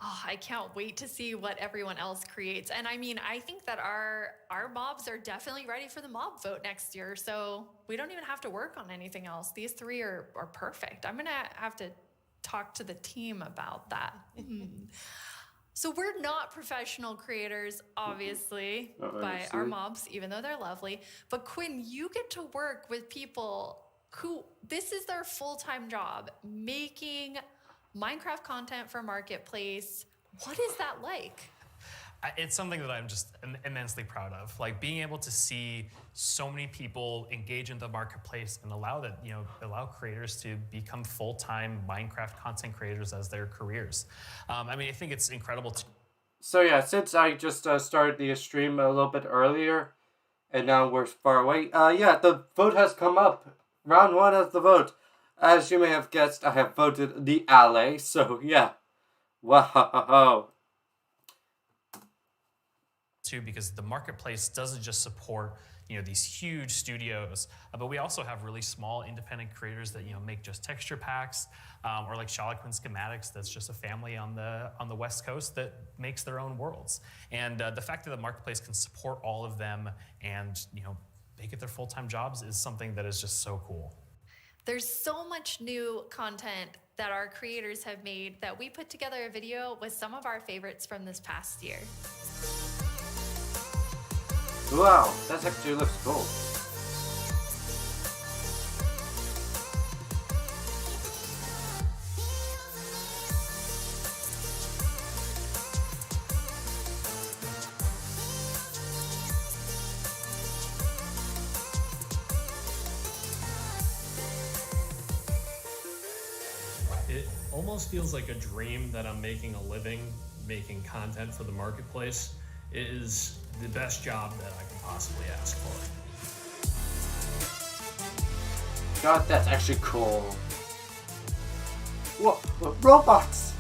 Oh, I can't wait to see what everyone else creates. And I mean, I think that our mobs are definitely ready for the mob vote next year, so we don't even have to work on anything else. These three are perfect. I'm gonna have to talk to the team about that. So we're not professional creators, obviously, by our mobs, even though they're lovely. But Quinn, you get to work with people who, this is their full-time job, making Minecraft content for Marketplace. What is that like? It's something that I'm just immensely proud of. Like being able to see so many people engage in the marketplace and allow creators to become full-time Minecraft content creators as their careers. I mean, I think it's incredible. So yeah, since I just started the stream a little bit earlier, and now we're far away. Yeah, the vote has come up. Round 1 of the vote. As you may have guessed, I have voted the Alley. So yeah, wow. Too, because the marketplace doesn't just support, you know, these huge studios, but we also have really small independent creators that, you know, make just texture packs, or like Charloquin Schematics, that's just a family on the West Coast that makes their own worlds. And the fact that the marketplace can support all of them and, you know, make it their full-time jobs is something that is just so cool. There's so much new content that our creators have made that we put together a video with some of our favorites from this past year. Wow, that actually looks cool. It almost feels like a dream that I'm making a living making content for the marketplace. It is the best job that I can possibly ask for. God, that's actually cool. What? Robots!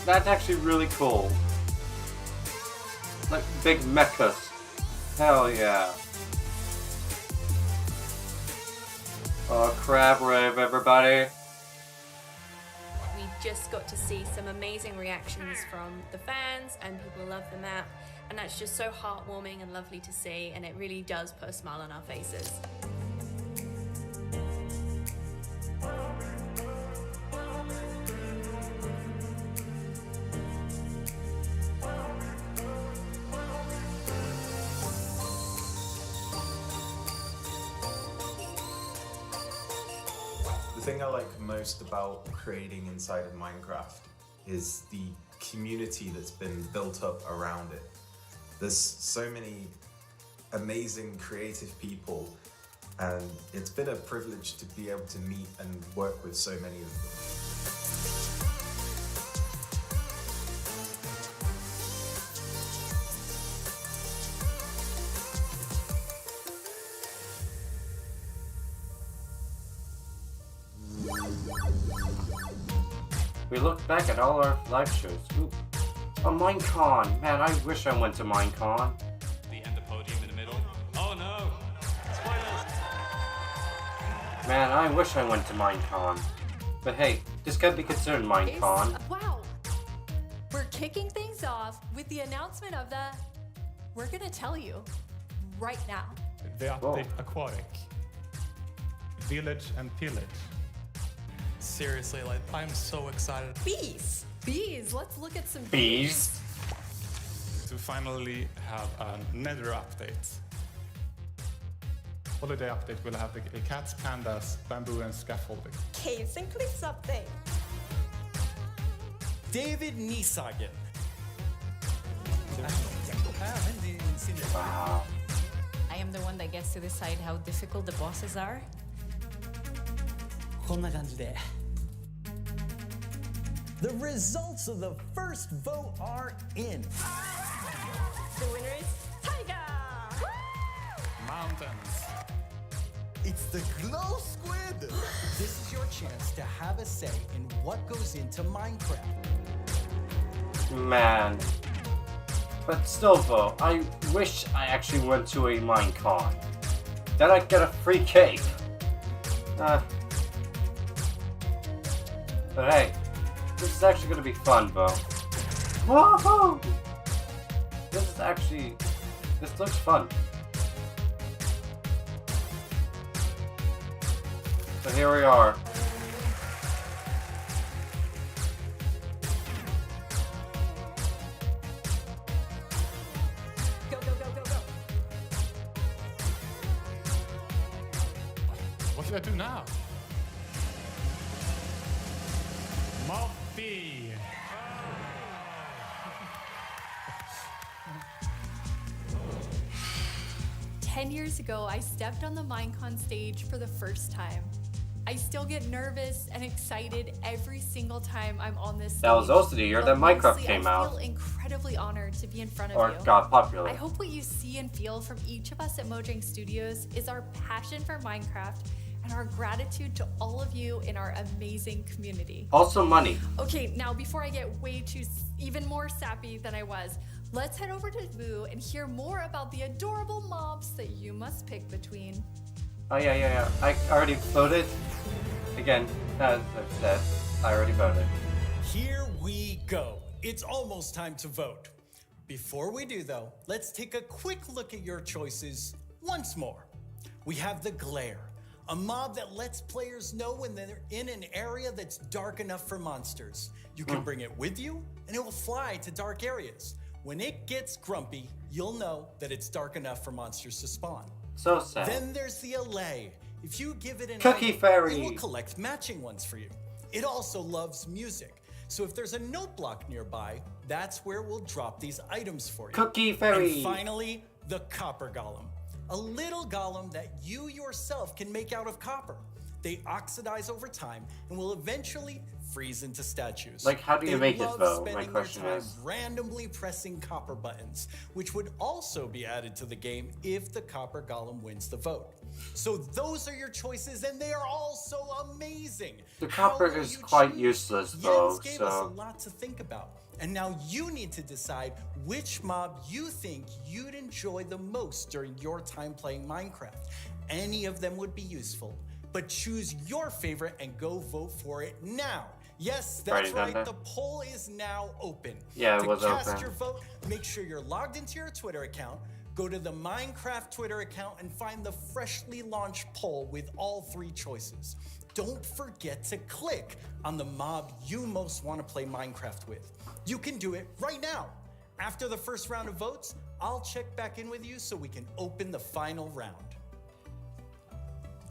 That's actually really cool. Like big mechas. Hell yeah. Oh, Crab Rave, everybody. We just got to see some amazing reactions from the fans, and people love the map. And that's just so heartwarming and lovely to see, and it really does put a smile on our faces. thing I like most about creating inside of Minecraft is the community that's been built up around it. There's so many amazing creative people, and it's been a privilege to be able to meet and work with so many of them. We look back at all our live shows. Ooh. A Minecon! Man, I wish I went to Minecon. The end of podium in the middle. Oh no! Spoilers! Man, I wish I went to Minecon. But hey, this can be considered Minecon. Wow! We're kicking things off with the announcement of the... We're gonna tell you right now. The update Aquatic. Village and Pillage. Seriously, like, I'm so excited. Bees! Bees! Let's look at some bees. To finally have a Nether update. Holiday update will have the cats, pandas, bamboo and scaffolding. Caves and cliffs update. David Niesagen. Wow. I am the one that gets to decide how difficult the bosses are. The results of the first vote are in. The winner is Taiga! Mountains. It's the Glow Squid! This is your chance to have a say in what goes into Minecraft. Man. But still though, I wish I actually went to a Minecon. Then I'd get a free cake. But hey, this is actually gonna be fun, Bo. Woohoo! This looks fun. So here we are. Go, go, go, go, go. What should I do now? Moppy! 10 years ago, I stepped on the Minecon stage for the first time. I still get nervous and excited every single time I'm on this stage. That was also the year that Minecraft mostly, came I out. feel incredibly honored to be in front of Or you. got popular. I hope what you see and feel from each of us at Mojang Studios is our passion for Minecraft and our gratitude to all of you in our amazing community. Also money. Okay, now before I get even more sappy than I was, let's head over to Boo and hear more about the adorable mobs that you must pick between. Oh yeah. I already voted. Again, as I've said, I already voted. Here we go. It's almost time to vote. Before we do though, let's take a quick look at your choices once more. We have the Glare, a mob that lets players know when they're in an area that's dark enough for monsters. You can bring it with you and it will fly to dark areas. When it gets grumpy, you'll know that it's dark enough for monsters to spawn. So sad. Then there's the Allay. If you give it an Cookie item, Fairy. it will collect matching ones for you. It also loves music. So if there's a note block nearby, that's where it will drop these items for you. Cookie Fairy. And finally, the Copper Golem. A little golem that you yourself can make out of copper. They oxidize over time and will eventually freeze into statues. Like, how do you They make it, love though? My spending question their time is. randomly pressing copper buttons, which would also be added to the game if the Copper Golem wins the vote. So those are your choices, and they are all so amazing. The How copper will is you quite choose? useless, though, Jens gave us a so... lot to think about. And now you need to decide which mob you think you'd enjoy the most during your time playing Minecraft. Any of them would be useful, but choose your favorite and go vote for it now. Yes, that's Already done right. that? The poll is now open. Yeah, it to was cast open. your vote, make sure you're logged into your Twitter account. Go to the Minecraft Twitter account and find the freshly launched poll with all 3 choices. Don't forget to click on the mob you most want to play Minecraft with. You can do it right now. After the first round of votes, I'll check back in with you so we can open the final round.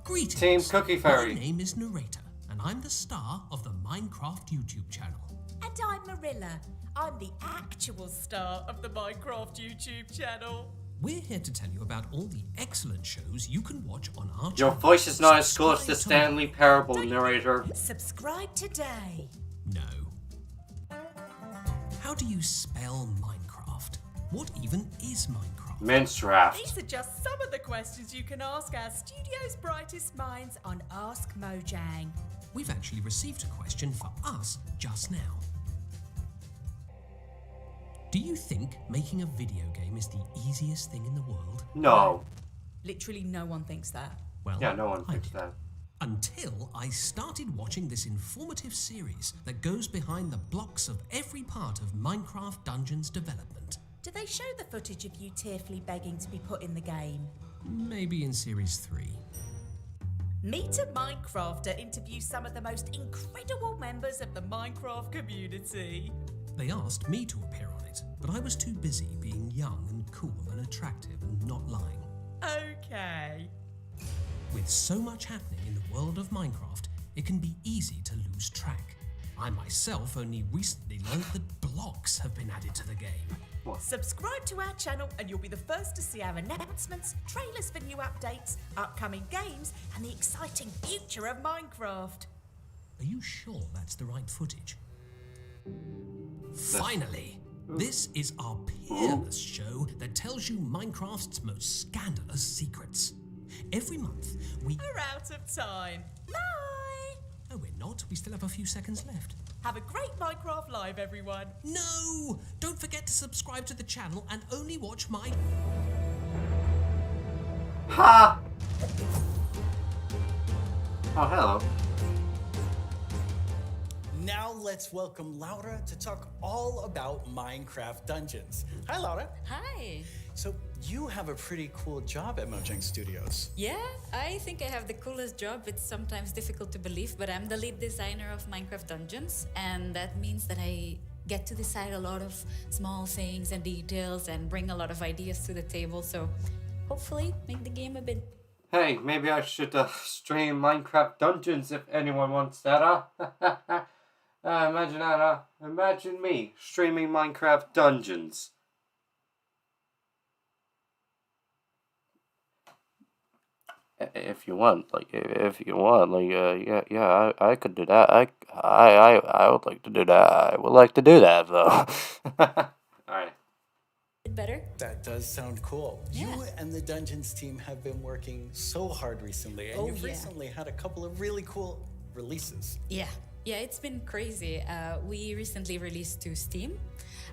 Greetings. Team Cookie Fairy. My name is Narrator, and I'm the star of the Minecraft YouTube channel. And I'm Marilla. I'm the actual star of the Minecraft YouTube channel. We're here to tell you about all the excellent shows you can watch on our Your channel. voice is not as cool as the Stanley Parable narrator. Subscribe today. No. How do you spell Minecraft? What even is Minecraft? Minecraft. These are just some of the questions you can ask our studio's brightest minds on Ask Mojang. We've actually received a question for us just now. Do you think making a video game is the easiest thing in the world? No. Literally no one thinks that. Well, Yeah, no one I thinks did. that. Until I started watching this informative series that goes behind the blocks of every part of Minecraft Dungeons development. Do they show the footage of you tearfully begging to be put in the game? Maybe in Series 3. Meet a Minecrafter interviews some of the most incredible members of the Minecraft community. They asked me to appear on it, but I was too busy being young and cool and attractive and not lying. Okay. With so much happening in the world of Minecraft, it can be easy to lose track. I myself only recently learned that blocks have been added to the game. Subscribe to our channel and you'll be the first to see our announcements, trailers for new updates, upcoming games, and the exciting future of Minecraft. Are you sure that's the right footage? Finally! This is our peerless show that tells you Minecraft's most scandalous secrets. Every month, we... We're out of time. Bye! No, we're not. We still have a few seconds left. Have a great Minecraft Live, everyone. No! Don't forget to subscribe to the channel and only watch my... Ha! Oh, hello. Now let's welcome Laura to talk all about Minecraft Dungeons. Hi, Laura. Hi. So you have a pretty cool job at Mojang Studios. Yeah, I think I have the coolest job. It's sometimes difficult to believe, but I'm the lead designer of Minecraft Dungeons, and that means that I get to decide a lot of small things and details and bring a lot of ideas to the table, so hopefully make the game a bit... Hey, maybe I should stream Minecraft Dungeons if anyone wants that, imagine that, imagine me streaming Minecraft Dungeons. If you want, yeah, I could do that. I would like to do that. I would like to do that, though. Alright. Better? That does sound cool. Yeah. You and the Dungeons team have been working so hard recently, and you've recently had a couple of really cool releases. Yeah, it's been crazy. We recently released to Steam,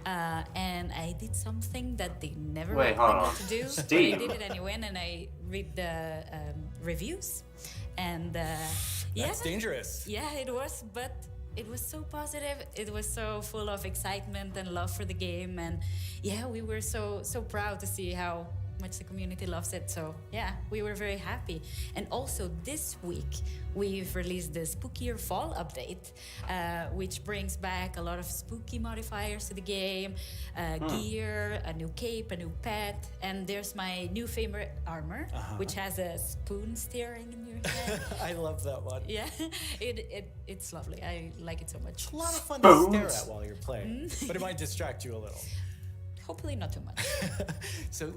and I did something that they never Wait, wanted hold on. to do, Steam. but I did it anyway, and I read the reviews, and That's dangerous. Yeah, it was, but it was so positive. It was so full of excitement and love for the game, and yeah, we were so proud to see how much the community loves it. So yeah, we were very happy. And also this week we've released the Spookier Fall update, which brings back a lot of spooky modifiers to the game, gear, a new cape, a new pet, and there's my new favorite armor, which has a spoon steering in your head. I love that one. Yeah, it's lovely. I like it so much. It's a lot of fun to stare at while you're playing, but it might distract you a little. Hopefully not too much. So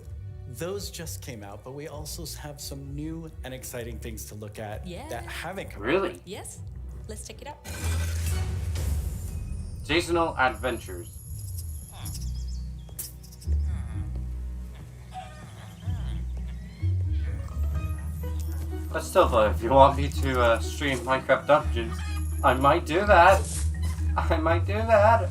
those just came out, but we also have some new and exciting things to look at that haven't come out. Really? Yes, let's check it out. Seasonal Adventures. But still though, if you want me to stream Minecraft Dungeons, I might do that. I might do that.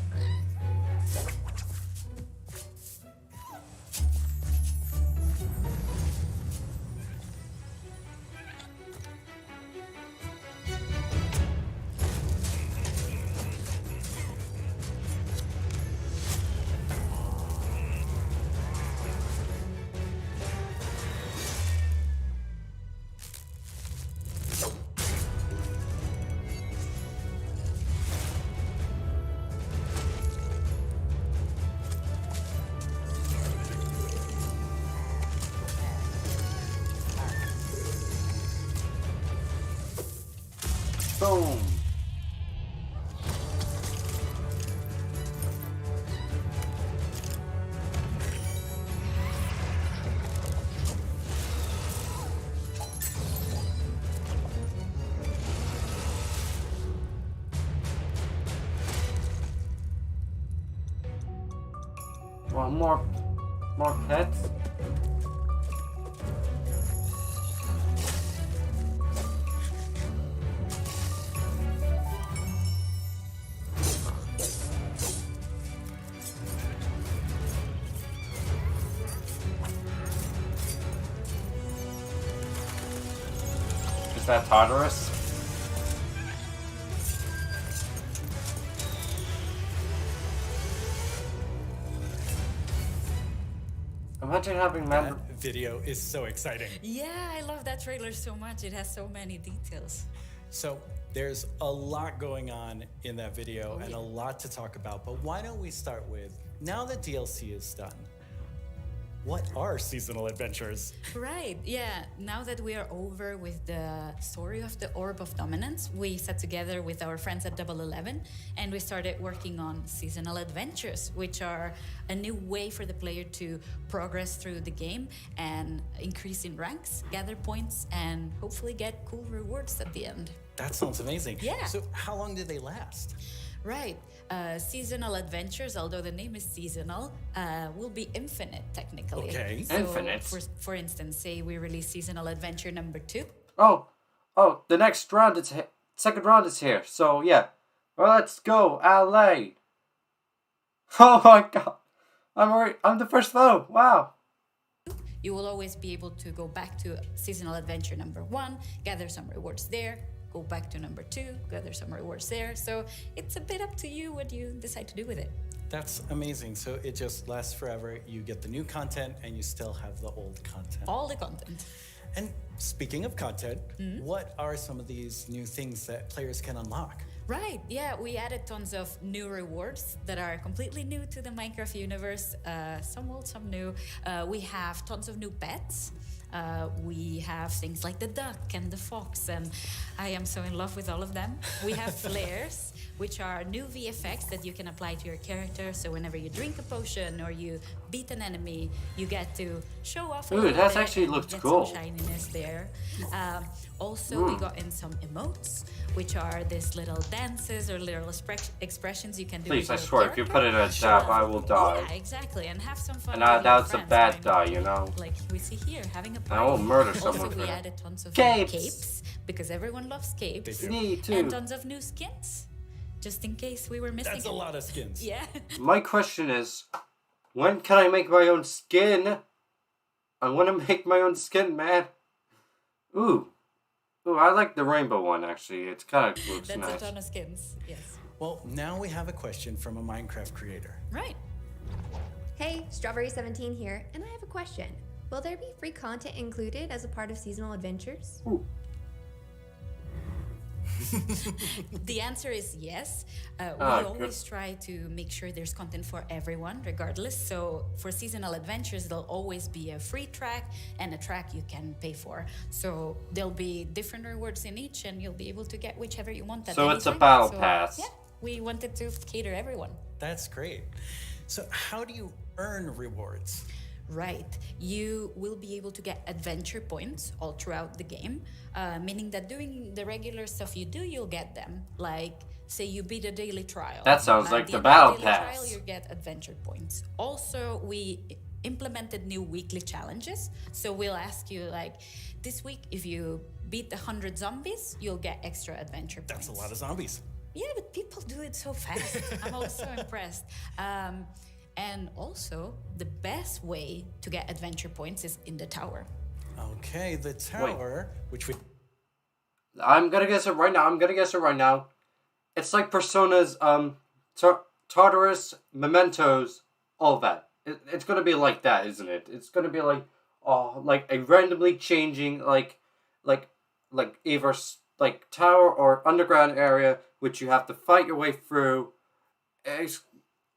Boom. Want more pets? Is that Tartarus? Imagine having members. That video is so exciting. Yeah, I love that trailer so much. It has so many details. So there's a lot going on in that video and a lot to talk about, but why don't we start with, now that DLC is done, what are seasonal adventures? Right, yeah. Now that we are over with the story of the Orb of Dominance, we sat together with our friends at Double 11 and we started working on seasonal adventures, which are a new way for the player to progress through the game and increase in ranks, gather points, and hopefully get cool rewards at the end. That sounds amazing. Yeah. So how long did they last? Right. Seasonal adventures, although the name is seasonal, will be infinite technically. Okay. So Infinite. For instance, say we release seasonal adventure number 2. Oh, the next round is second round is here. So yeah, well, let's go, LA. Oh my God, I'm the first foe. Wow. You will always be able to go back to seasonal adventure number 1, gather some rewards there, go back to number 2, gather some rewards there. So it's a bit up to you what you decide to do with it. That's amazing. So it just lasts forever. You get the new content and you still have the old content. All the content. And speaking of content, what are some of these new things that players can unlock? Right, yeah, we added tons of new rewards that are completely new to the Minecraft universe, some old, some new. We have tons of new pets. We have things like the duck and the fox, and I am so in love with all of them. We have flares, which are new VFX that you can apply to your character. So whenever you drink a potion or you beat an enemy, you get to show off a Ooh, little that bit actually and looks get cool. some shininess there. Also, we got in some emotes, which are these little dances or little expressions you can do. Please, with I your swear, if you character. put it in a tab, I will die. Yeah, exactly, and have some fun. And with your that's a friends, bad why die, not? you know. Like we see here, having a I party. will murder Also, someone for we that. added tons of Capes. new capes because everyone loves capes. They do. Me too. And tons of new skins, just in case we were missing. That's a lot of skins. Yeah. My question is, when can I make my own skin? I want to make my own skin, man. Ooh, I like the rainbow one actually. It's kind of looks That's nice. a ton of skins. Yes. Well, now we have a question from a Minecraft creator. Right. Hey, Strawberry17 here, and I have a question. Will there be free content included as a part of seasonal adventures? The answer is yes. We good. always try to make sure there's content for everyone, regardless. So for seasonal adventures, there'll always be a free track and a track you can pay for. So there'll be different rewards in each, and you'll be able to get whichever you want. At So any it's a time. battle So, pass. Yeah, we wanted to cater everyone. That's great. So how do you earn rewards? Right. You will be able to get adventure points all throughout the game, meaning that doing the regular stuff you do, you'll get them. Like, say you beat a daily trial. That sounds like At the end of battle daily pass. Trial, you get adventure points. Also, we implemented new weekly challenges. So we'll ask you, like, this week, if you beat 100 zombies, you'll get extra adventure points. That's a lot of zombies. Yeah, but people do it so fast. I'm also impressed. And also, the best way to get adventure points is in the tower. Okay, the tower, which we... I'm gonna guess it right now. It's like Persona's Tartarus, Mementos, all that. It's gonna be like that, isn't it? It's gonna be like a randomly changing like either like tower or underground area which you have to fight your way through,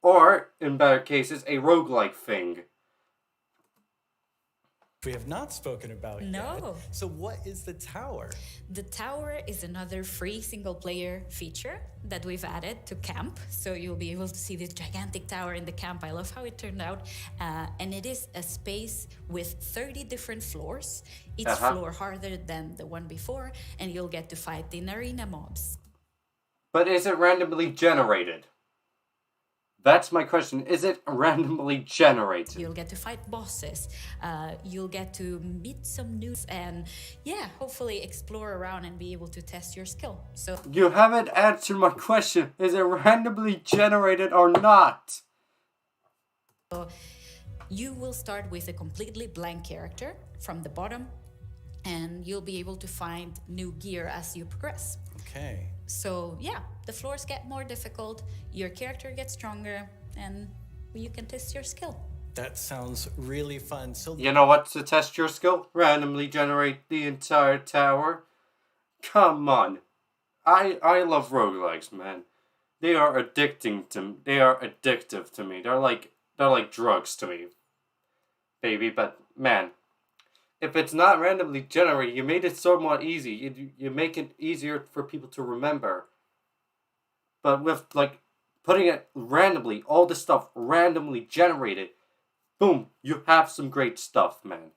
or in better cases a roguelike thing. we have not spoken about No. yet. So what is the tower? The tower is another free single player feature that we've added to camp. So you'll be able to see this gigantic tower in the camp. I love how it turned out. And it is a space with 30 different floors, each floor harder than the one before, and you'll get to fight in arena mobs. But is it randomly generated? That's my question. Is it randomly generated? You'll get to fight bosses. You'll get to meet some new and hopefully explore around and be able to test your skill. So You haven't answered my question. Is it randomly generated or not? you will start with a completely blank character from the bottom, and you'll be able to find new gear as you progress. Okay. So yeah, the floors get more difficult, your character gets stronger, and you can test your skill. That sounds really fun. So You know what to test your skill? Randomly generate the entire tower? Come on. I love roguelikes, man. They are addictive to me. They're like drugs to me. Baby, but man, if it's not randomly generated, you made it somewhat easy. You make it easier for people to remember. But with like putting it randomly, all the stuff randomly generated, boom, you have some great stuff, man.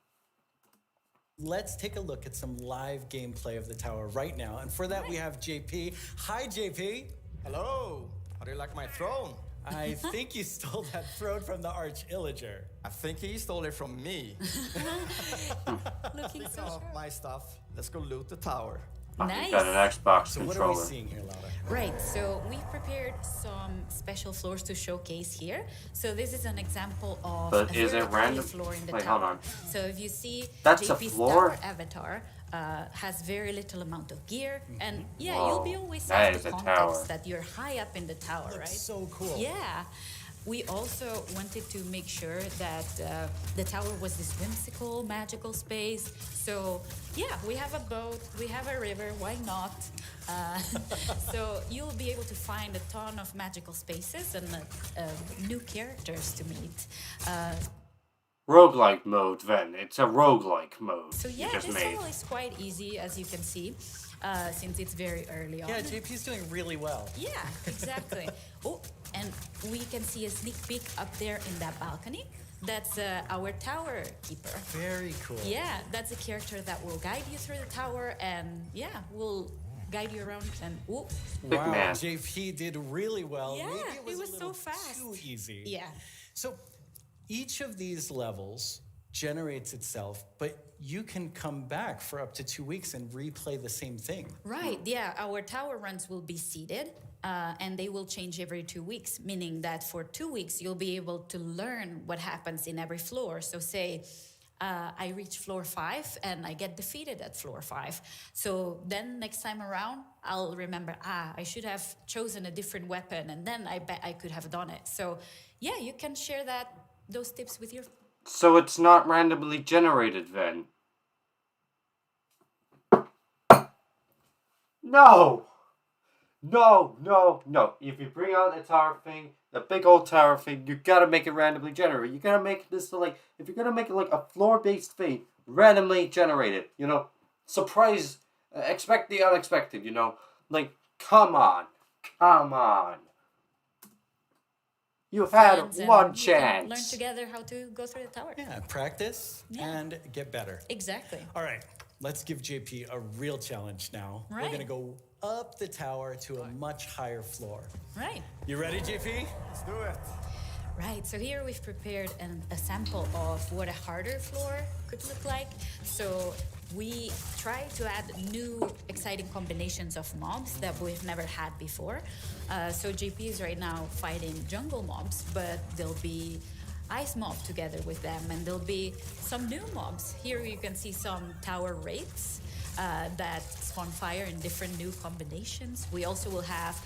let's take a look at some live gameplay of the tower right now. And for that, we have JP. Hi, JP. Hello. How do you like my throne? I think you stole that throne from the Arch Illager. I think he stole it from me. Looking so of my stuff. Let's go loot the tower. Nice. Got an Xbox So controller. what are we seeing here, Laura? Right, so we've prepared some special floors to showcase here. So this is an example of But a is very it tiny random? floor in the Wait, tower. hold on. So if you see That's a JP's floor? tower avatar has very little amount of gear, and yeah, Whoa, you'll be always that have is the a context tower. that you're high up in the tower, Looks right? so cool. Yeah. We also wanted to make sure that the tower was this whimsical, magical space. So yeah, we have a boat, we have a river, why not? So you'll be able to find a ton of magical spaces and new characters to meet. Roguelike mode, then. It's a roguelike mode. So yeah, you just this made. level is quite easy, as you can see, since it's very early on. Yeah, JP's doing really well. Yeah, exactly. Oh, and we can see a sneak peek up there in that balcony. That's our tower keeper. Very cool. Yeah, that's a character that will guide you through the tower, and yeah, will guide you around. And ooh, Big Wow, man. JP did really well. Yeah, Maybe he it was a so little fast. too easy. Yeah. So each of these levels generates itself, but you can come back for up to 2 weeks and replay the same thing. Right, yeah, our tower runs will be seeded, and they will change every 2 weeks, meaning that for 2 weeks you'll be able to learn what happens in every floor. So say I reach floor 5 and I get defeated at floor 5. So then next time around, I'll remember, I should have chosen a different weapon, and then I bet I could have done it. So yeah, you can share those tips with your... So it's not randomly generated, then? No! No. If you bring out the tower thing, the big old tower thing, you gotta make it randomly generated. You gotta make this if you're gonna make it like a floor-based thing, randomly generated, surprise, expect the unexpected, come on. You've had friends, and one you can chance. learn together how to go through the tower. Yeah, practice and get better. Exactly. All right, let's give JP a real challenge now. We're Right. gonna go up the tower to a much higher floor. Right. You ready, JP? Let's do it. Right, so here we've prepared a sample of what a harder floor could look like. So we try to add new exciting combinations of mobs that we've never had before. So JP is right now fighting jungle mobs, but there'll be ice mob together with them, and there'll be some new mobs. Here you can see some tower wraiths that spawn fire in different new combinations. We also will have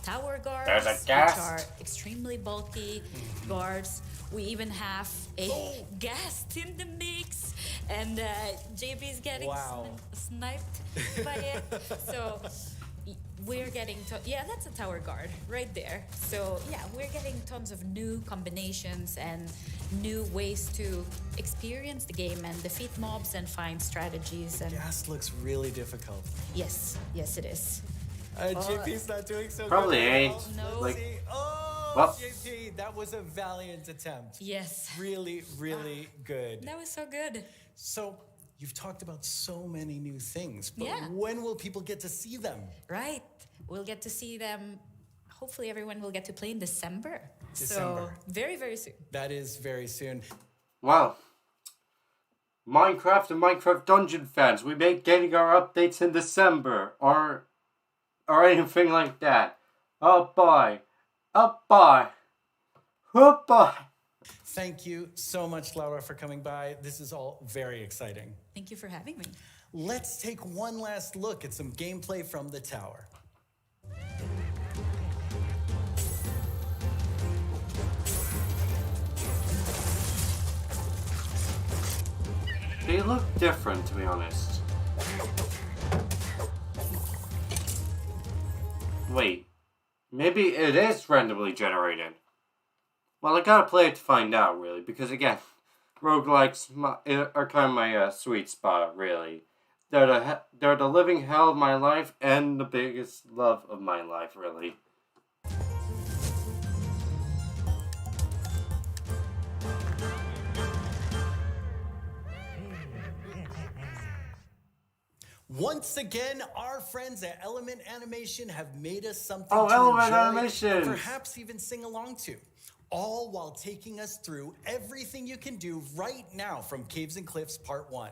tower guards, There's a which ghast. are extremely bulky guards. We even have a ghast in the mix, and JB is getting Wow. sniped by it. So we're getting yeah, that's a tower guard right there. So yeah, we're getting tons of new combinations and new ways to experience the game and defeat mobs and find strategies. And Ghast looks really difficult. yes, it is. JP's not doing so Probably good. ain't. No. Like, Oh, well, JP, that was a valiant attempt. Yes. Really, really good. That was so good. So, you've talked about so many new things, but Yeah. when will people get to see them? Right. We'll get to see them. Hopefully, everyone will get to play in December. December. So very, very soon. That is very soon. well, Minecraft and Minecraft Dungeon fans, we may be getting our updates in December or anything like that. Oh boy. Oh boy. Oh boy. Thank you so much, Laura, for coming by. This is all very exciting. Thank you for having me. Let's take one last look at some gameplay from the tower. They look different, to be honest. Wait, maybe it is randomly generated. Well, I gotta play it to find out, really, because again, roguelikes are kind of my sweet spot, really. They're the living hell of my life and the biggest love of my life, really. Once again, our friends at Element Animation have made us something Oh, to Element enjoy Animations. and perhaps even sing along to. All while taking us through everything you can do right now from Caves and Cliffs Part 1.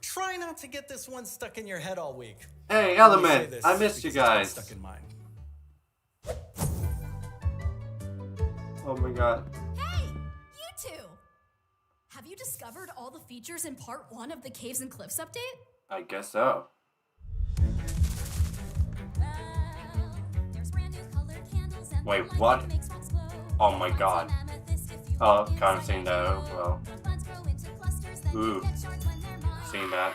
Try not to get this one stuck in your head all week. Hey, Let me say Element, this I missed you because it's been guys. Stuck in mine. Oh my god. Hey, you two! Have you discovered all the features in Part 1 of the Caves and Cliffs update? I guess so. Wait, what? Oh my god. Oh, kind of seen that as well. Ooh. Seen that.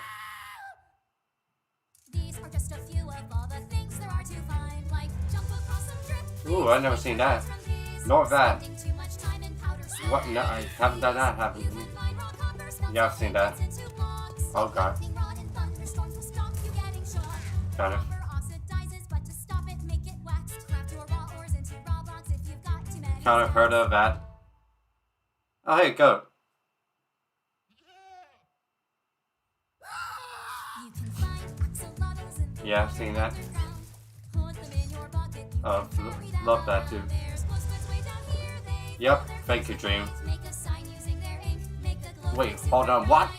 Ooh, I've never seen that. Nor that. What? No, I haven't done that, haven't you? Yeah, I've seen that. Oh god. Kind of. Kind of heard of that. Oh, hey, goat. Yeah, I've seen that. Oh, love that too. Yep, thank you, Dream. Wait, hold on, what?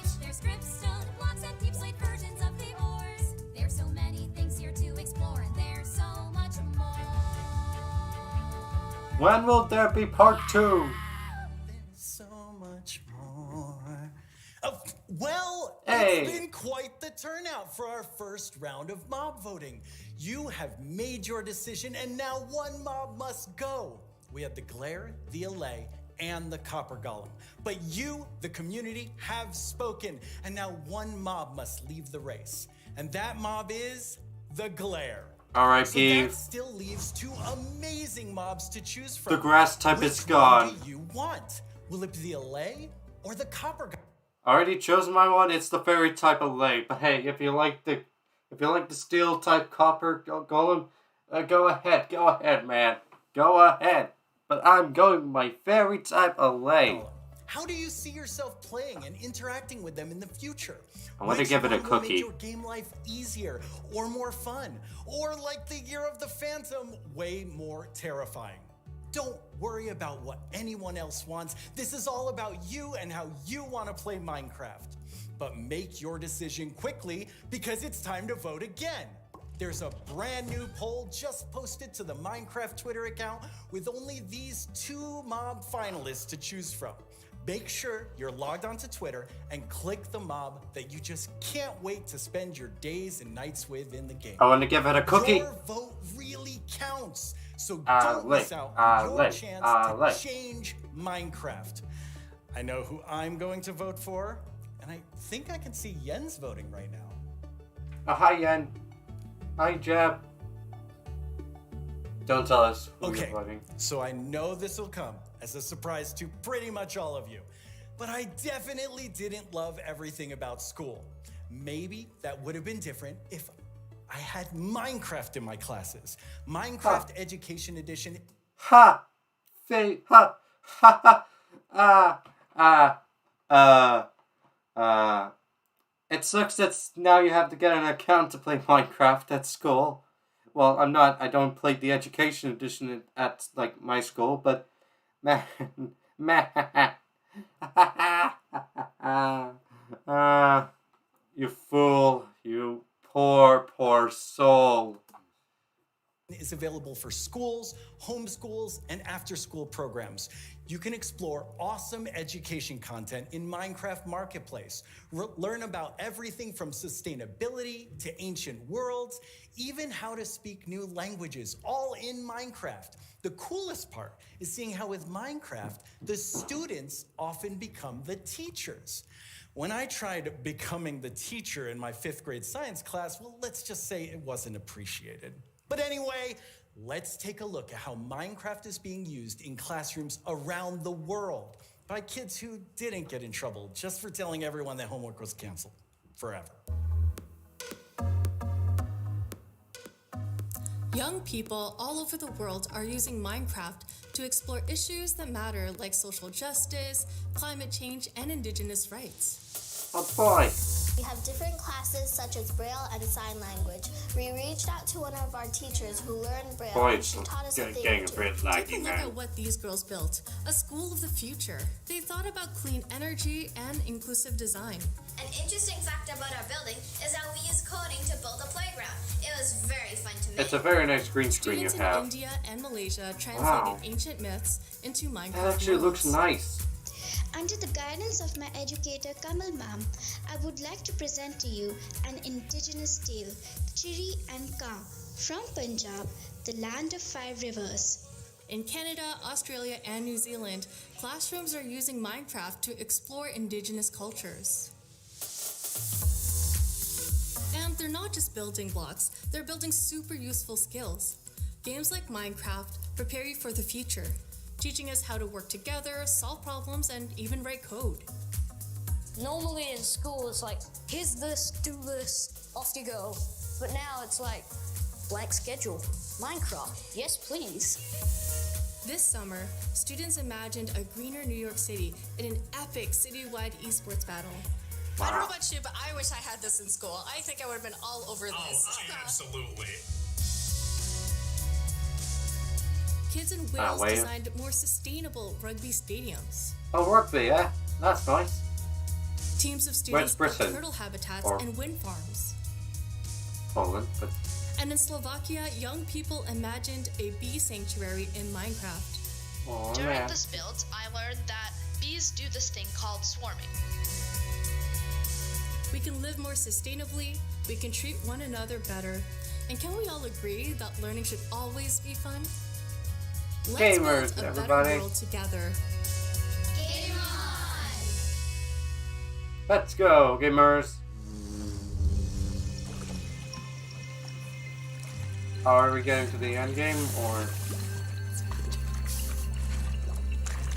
When will there be part 2? So much more. Well, Hey. It's been quite the turnout for our first round of mob voting. You have made your decision, and now one mob must go. We had the Glare, the Allay, and the Copper Golem. But you, the community, have spoken, and now one mob must leave the race. And that mob is the Glare. So R.I.P. that still leaves two amazing mobs to choose from. The grass type is Which gone. one do you want? Will it be the Allay or the Copper Golem? I already chose my one. It's the fairy type of lay. But hey, if you like the steel type copper golem, go ahead, man, go ahead. But I'm going with my fairy type of lay. How do you see yourself playing and interacting with them in the future? I want to Which give it a one will cookie. Make your game life easier or more fun, or like the Year of the Phantom, way more terrifying. Don't worry about what anyone else wants. This is all about you and how you want to play Minecraft. But make your decision quickly because it's time to vote again. There's a brand new poll just posted to the Minecraft Twitter account with only these two mob finalists to choose from. Make sure you're logged onto Twitter and click the mob that you just can't wait to spend your days and nights with in the game. I want to give it a cookie. Your vote really counts, so don't miss out on your chance to change Minecraft. I know who I'm going to vote for, and I think I can see Yen's voting right now. Hi, Yen. Hi, Jeb. Don't tell us who Okay, you're plugging. so I know this will come as a surprise to pretty much all of you, but I definitely didn't love everything about school. Maybe that would have been different if I had Minecraft in my classes. Minecraft Education Edition. Ha! Ha! Ha! It sucks that now you have to get an account to play Minecraft at school. Well, I don't play the Education Edition at, like, my school, but... You fool. You poor soul. Is available for schools, homeschools, and after-school programs. You can explore awesome education content in Minecraft Marketplace. Learn about everything from sustainability to ancient worlds, even how to speak new languages, all in Minecraft. The coolest part is seeing how with Minecraft, the students often become the teachers. When I tried becoming the teacher in my 5th grade science class, well, let's just say it wasn't appreciated. But anyway, let's take a look at how Minecraft is being used in classrooms around the world by kids who didn't get in trouble just for telling everyone that homework was canceled forever. Young people all over the world are using Minecraft to explore issues that matter like social justice, climate change, and indigenous rights. Oh boy. We have different classes such as Braille and Sign Language. We reached out to one of our teachers who learned Braille and she taught us a thing or two. Take a look at what these girls built. A school of the future. They thought about clean energy and inclusive design. An interesting fact about our building is that we use coding to build a playground. It was very fun to make. It's a very nice green screen you Students have. in India and Malaysia translated Wow. ancient myths into Minecraft That actually looks worlds. nice. Under the guidance of my educator Kamal ma'am, I would like to present to you an indigenous tale, Chiri and Kaa, from Punjab, the land of 5 rivers. In Canada, Australia, and New Zealand, classrooms are using Minecraft to explore indigenous cultures. And they're not just building blocks, they're building super useful skills. Games like Minecraft prepare you for the future, teaching us how to work together, solve problems, and even write code. Normally in school, it's like, here's this, do this, off you go. But now it's like, blank schedule, Minecraft, yes please. This summer, students imagined a greener New York City in an epic citywide esports battle. I don't know about you, but I wish I had this in school. I think I would have been all over this. Absolutely. Kids in Wales Wales. designed more sustainable rugby stadiums. Oh, rugby, yeah? That's nice. Teams of students built Britain? turtle habitats Or- and wind farms. Poland, but And in Slovakia, young people imagined a bee sanctuary in Minecraft. oh During man. this build, I learned that bees do this thing called swarming. We can live more sustainably, we can treat one another better, and can we all agree that learning should always be fun? Let's Gamers, build a everybody. better world together. Game on! Let's go, gamers. Are we getting to the end game or?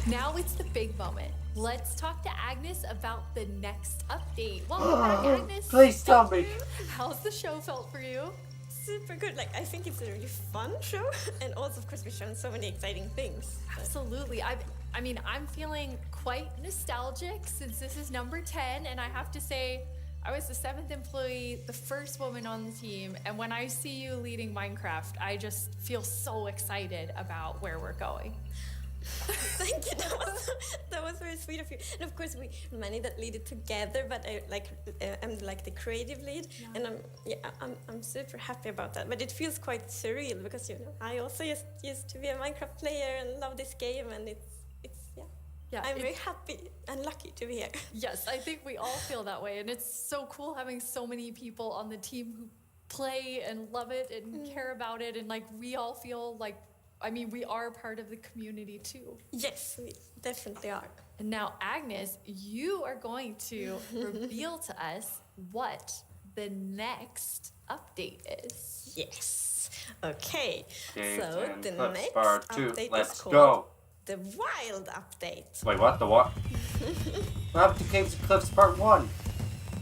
Now it's the big moment. Let's talk to Agnes about the next update. Welcome back, Agnes. Please tell me. How's the show felt for you? Super good. Like, I think it's a really fun show, and also, of course, we've shown so many exciting things. Absolutely. I mean, I'm feeling quite nostalgic since this is number 10, and I have to say, I was the 7th employee, the first woman on the team, and when I see you leading Minecraft, I just feel so excited about where we're going. Thank you. That was very sweet of you. And of course, we many that lead it together. But I'm like the creative lead, and I'm super happy about that. But it feels quite surreal because I also used to be a Minecraft player and love this game, and it's I'm very happy and lucky to be here. Yes, I think we all feel that way, and it's so cool having so many people on the team who play and love it and care about it, and like we all feel like. I mean, we are part of the community too. Yes, we definitely are. And now, Agnes, you are going to reveal to us what the next update is. Yes. Okay. Caves So and the Cliffs next Part 2. update Let's is called go. the Wild Update. Wait, what? The what? After Caves and Cliffs Part 1.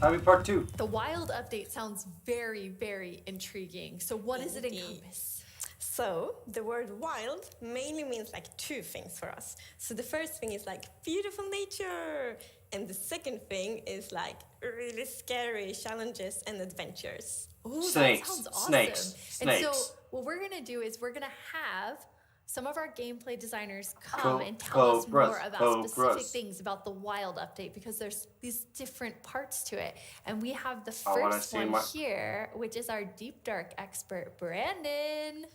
I mean Part 2. The Wild update sounds very, very intriguing. So what does it encompass? So the word wild mainly means like two things for us. So the first thing is like beautiful nature. And the second thing is like really scary challenges and adventures. Ooh, Snakes. that sounds awesome. Snakes. And so Snakes. what we're gonna do is we're gonna have some of our gameplay designers come Co- and tell us cobras, more about specific cobras. things about the Wild update because there's these different parts to it. And we have the I wanna first see one my- here, which is our Deep Dark expert, Brandon.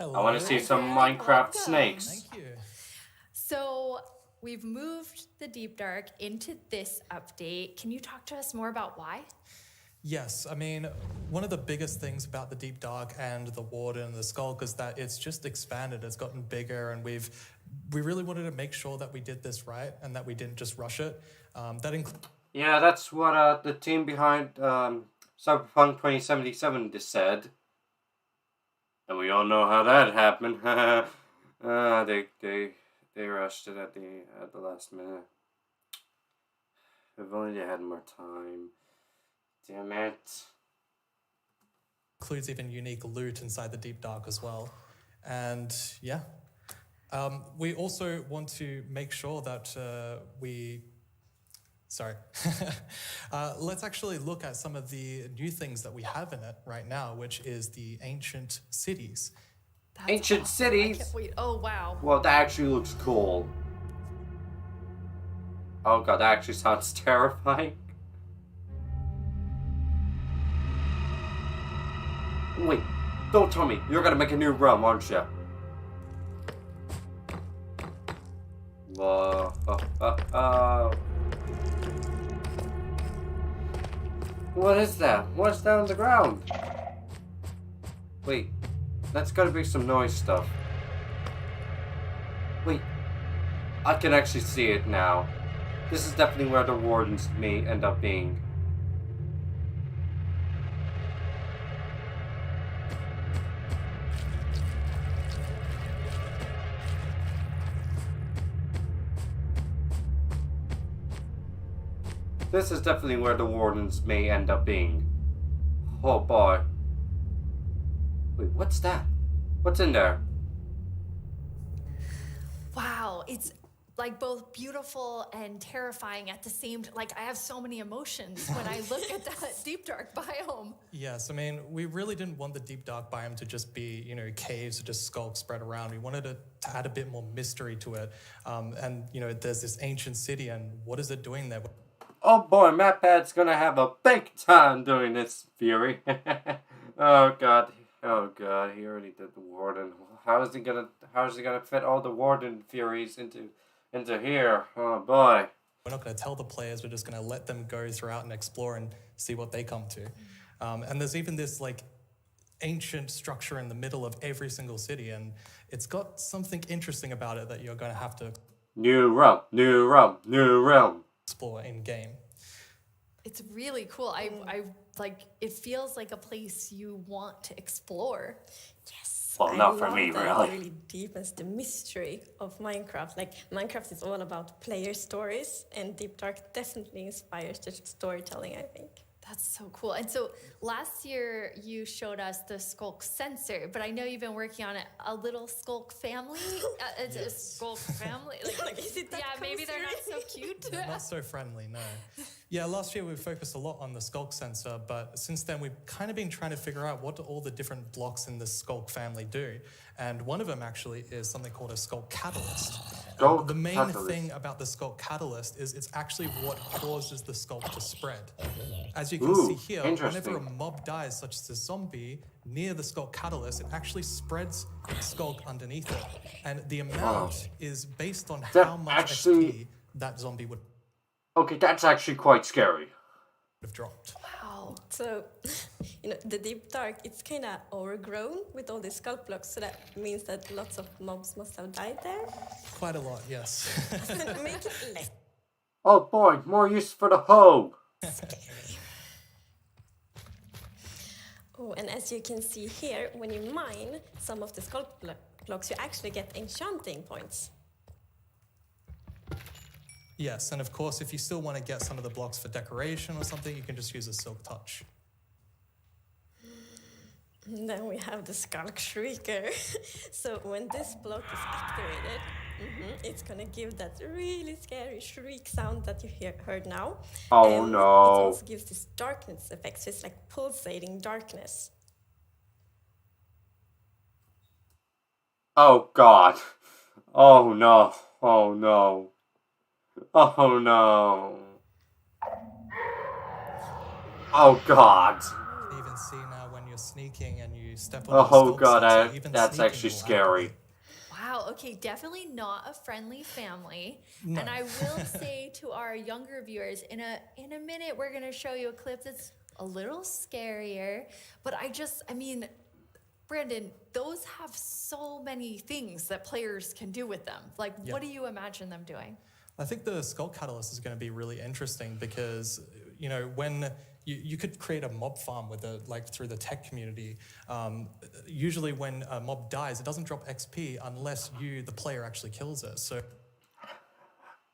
I want to see some Minecraft snakes. Thank you. So we've moved the Deep Dark into this update. Can you talk to us more about why? Yes, I mean, one of the biggest things about the Deep Dark and the Warden and the Skulk is that it's just expanded, it's gotten bigger, and we really wanted to make sure that we did this right and that we didn't just rush it. Yeah, that's what the team behind Cyberpunk 2077 just said. And we all know how that happened. They rushed it at the last minute. If only they had more time. Damn it. Includes even unique loot inside the Deep Dark as well. And yeah, we also want to make sure that let's actually look at some of the new things that we have in it right now, which is the ancient cities. Ancient I cities? can't wait. Oh, wow. Well, that actually looks cool. Oh god, that actually sounds terrifying. Wait, don't tell me. You're gonna make a new realm, aren't you? Whoa. What is that? What's down on the ground? Wait, that's gotta be some noise stuff. Wait, I can actually see it now. This is definitely where the wardens may end up being. This is definitely where the wardens may end up being. Oh boy. Wait, what's that? What's in there? Wow, it's like both beautiful and terrifying at the same time. Like I have so many emotions when I look at that Deep Dark biome. Yes, I mean, we really didn't want the Deep Dark biome to just be, caves or just skulks spread around. We wanted to add a bit more mystery to it. And, there's this ancient city, and what is it doing there? Oh boy, MatPat's gonna have a big time doing this, Fury. Oh god, he already did the Warden. How is he gonna fit all the Warden Furies into here? Oh boy. We're not going to tell the players, we're just going to let them go throughout and explore and see what they come to. And there's even this ancient structure in the middle of every single city, and it's got something interesting about it that you're going to have to New realm. explore in game. It's really cool. I like it feels like a place you want to explore. Yes. Well, not for me, that really. It really deepens the mystery of Minecraft. Like Minecraft is all about player stories, and Deep Dark definitely inspires the storytelling, I think. That's so cool. And so last year you showed us the Skulk sensor, but I know you've been working on it. A little Skulk family? It's a Skulk family? Maybe they're not so cute. They're not so friendly, no. Yeah, last year we focused a lot on the Skulk sensor, but since then we've kind of been trying to figure out what do all the different blocks in the Skulk family do. And one of them actually is something called a Skulk catalyst. The main thing about the Skulk catalyst is it's actually what causes the Skulk to spread. As you can see here, whenever a mob dies, such as a zombie, near the Skulk catalyst, it actually spreads Skulk underneath it. And the amount is based on how much XP that zombie would Okay, that's actually quite scary. have dropped. Wow. So, the Deep Dark, it's kind of overgrown with all these Skulk blocks, so that means that lots of mobs must have died there. Quite a lot, yes. Make it less Oh boy, more use for the hoe. Oh, and as you can see here, when you mine some of the sculk blocks, you actually get enchanting points. Yes, and of course, if you still want to get some of the blocks for decoration or something, you can just use a Silk Touch. And then we have the Skulk Shrieker. So when this block is activated, it's gonna give that really scary shriek sound that you heard now. Oh and no. It also gives this darkness effect, so it's like pulsating darkness. Oh god. Oh no. Oh no. Oh no. Oh god. You can even see now when you're sneaking and you step on the Oh skulk god, sensor, even that's sneaking actually will scary. Wow, okay, definitely not a friendly family. No. And I will say to our younger viewers, in a minute we're gonna show you a clip that's a little scarier. But I mean, Brandon, those have so many things that players can do with them. Like, Yeah. what do you imagine them doing? I think the Skull Catalyst is going to be really interesting because, you know, when you could create a mob farm with through the tech community. Usually when a mob dies, it doesn't drop XP unless you, the player, actually kills it. So.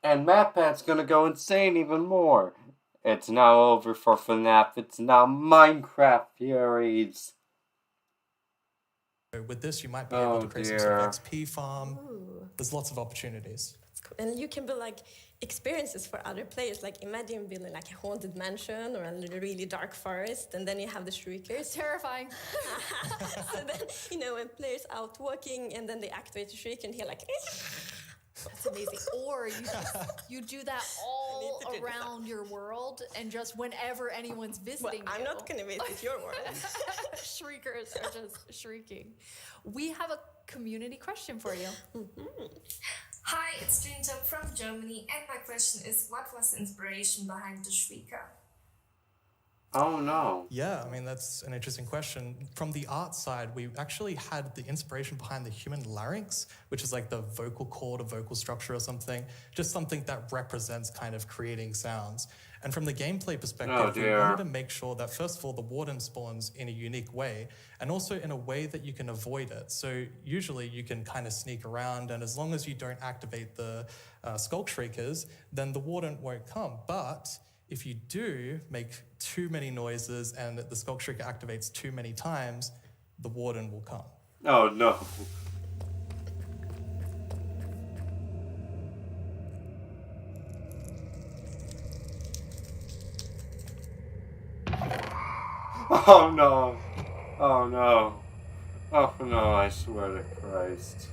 And MatPat's gonna go insane even more. It's now over for FNAF. It's now Minecraft Furies. With this, you might be able to create some sort of XP farm. Ooh. There's lots of opportunities. And you can build like experiences for other players. Like imagine building like a haunted mansion or a really dark forest, and then you have the shriekers. Terrifying. So then, you know, when players out walking and then they activate the shriek and hear like. That's amazing. Or you do that all around your world, and just whenever anyone's visiting I'm not going to visit your world. Shriekers are just shrieking. We have a community question for you. Hi, it's Dreamtop from Germany, and my question is, what was the inspiration behind the Shrieker? Oh no. Yeah, I mean, that's an interesting question. From the art side, we actually had the inspiration behind the human larynx, which is like the vocal cord or vocal structure or something, just something that represents kind of creating sounds. And from the gameplay perspective, we wanted to make sure that, first of all, the warden spawns in a unique way, and also in a way that you can avoid it. So usually you can kind of sneak around, and as long as you don't activate the Skulk Shriekers, then the warden won't come. But if you do make too many noises and the Skulk Shrieker activates too many times, the warden will come. Oh no. Oh no. Oh no. Oh no, I swear to Christ.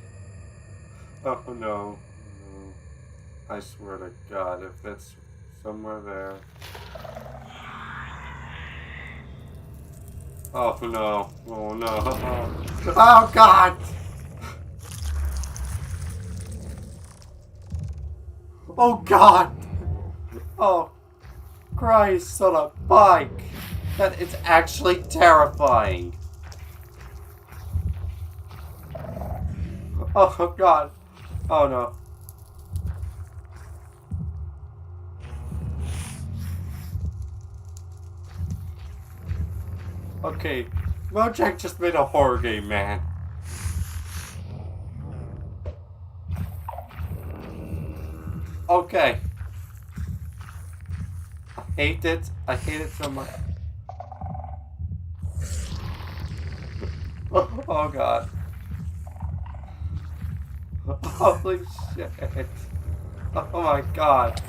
Oh no. I swear to God, if it's somewhere there. Oh no. Oh no. Oh God! Oh God! Oh Christ on a bike! That is actually terrifying. Oh God. Oh no. Okay, Mojang just made a horror game, man. Okay. I hate it. I hate it so much. Oh God. Holy shit. Oh my God.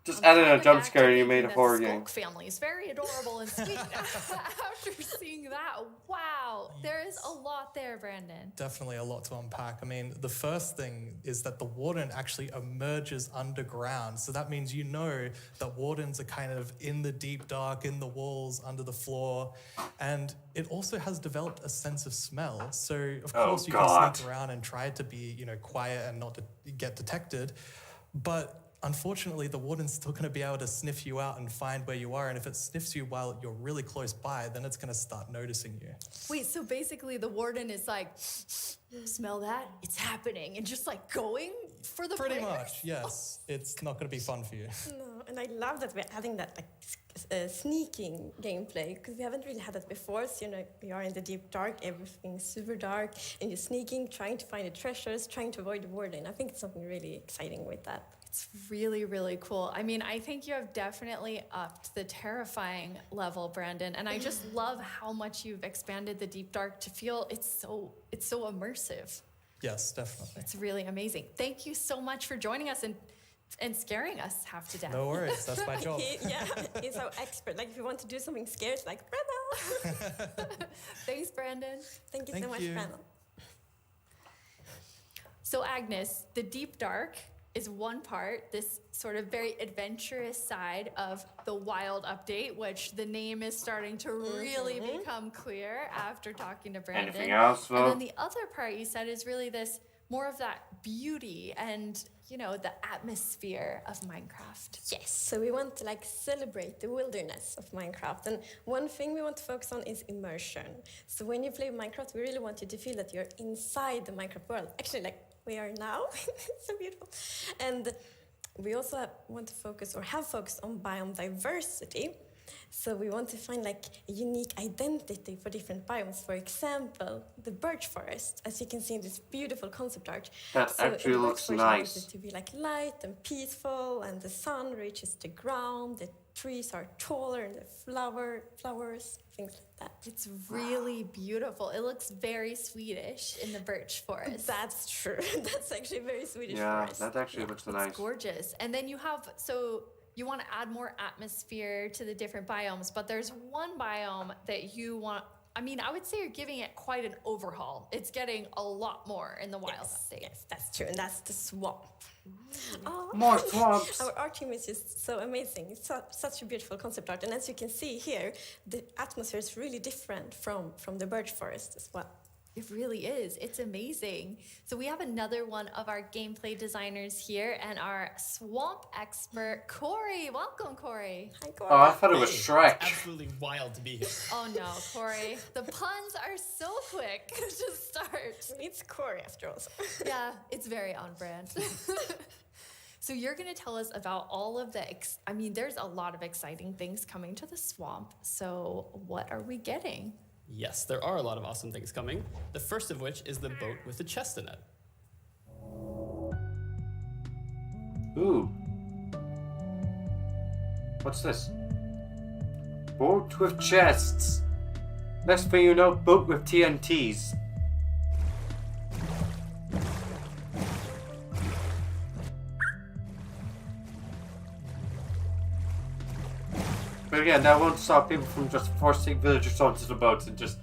Just added a jump scare and you made a horror game. Skulk family is very adorable and sweet. After seeing that, wow, there is a lot there, Brandon. Definitely a lot to unpack. I mean, the first thing is that the warden actually emerges underground. So that means you know that wardens are kind of in the deep dark, in the walls, under the floor. And it also has developed a sense of smell. So, of course, you can sneak around and try to be, you know, quiet and not to get detected. But unfortunately, the warden's still going to be able to sniff you out and find where you are. And if it sniffs you while you're really close by, then it's going to start noticing you. Wait, so basically the warden is like, smell that? It's happening. And just like going for the Pretty players? much, yes. It's not going to be fun for you. No, And I love that we're adding that like sneaking gameplay because we haven't really had that before. So, you are in the deep dark, everything's super dark, and you're sneaking, trying to find the treasures, trying to avoid the warden. I think it's something really exciting with that. It's really, really cool. I mean, I think you have definitely upped the terrifying level, Brandon. And I just love how much you've expanded the Deep Dark to feel it's so immersive. Yes, definitely. It's really amazing. Thank you so much for joining us and scaring us half to death. No worries, that's my job. He's so expert. Like if you want to do something scary, it's like, Brandon. Thanks, Brandon. Thank you so much, Brandon. So Agnes, the Deep Dark is one part, this sort of very adventurous side of the Wild update, which the name is starting to really become clear after talking to Brandon. Anything else, And then the other part you said is really this more of that beauty and, the atmosphere of Minecraft. Yes, so we want to celebrate the wilderness of Minecraft. And one thing we want to focus on is immersion. So when you play Minecraft, we really want you to feel that you're inside the Minecraft world. Actually, like we are now. It's so beautiful. And we also want to focus or have focused on biome diversity. So we want to find a unique identity for different biomes. For example, the birch forest, as you can see in this beautiful concept art. That actually looks nice. It to be light and peaceful, and the sun reaches the ground. The trees are taller, and the flowers, things like that. It's really beautiful. It looks very Swedish in the birch forest. That's true. That's actually very Swedish Yeah, forest. that actually looks nice. It's gorgeous. And then you want to add more atmosphere to the different biomes, but there's one biome that you want. I mean, I would say you're giving it quite an overhaul. It's getting a lot more in the Wild update. Yes, that's true, and that's the swamp. Oh. More swamps. Our art team is just so amazing. It's such a beautiful concept art, and as you can see here, the atmosphere is really different from the birch forest as well. It really is. It's amazing. So we have another one of our gameplay designers here and our swamp expert, Corey. Welcome, Corey. Hi, Corey. Oh, I thought it was Shrek. It's absolutely wild to be here. Oh no, Corey. The puns are so quick to start. It's Corey after all. Yeah, it's very on brand. So you're going to tell us about all of the, there's a lot of exciting things coming to the swamp. So what are we getting? Yes, there are a lot of awesome things coming. The first of which is the boat with the chest in it. Ooh. What's this? Boat with chests. Next thing you know, boat with TNTs. But again, that won't stop people from just forcing villagers onto the boats and just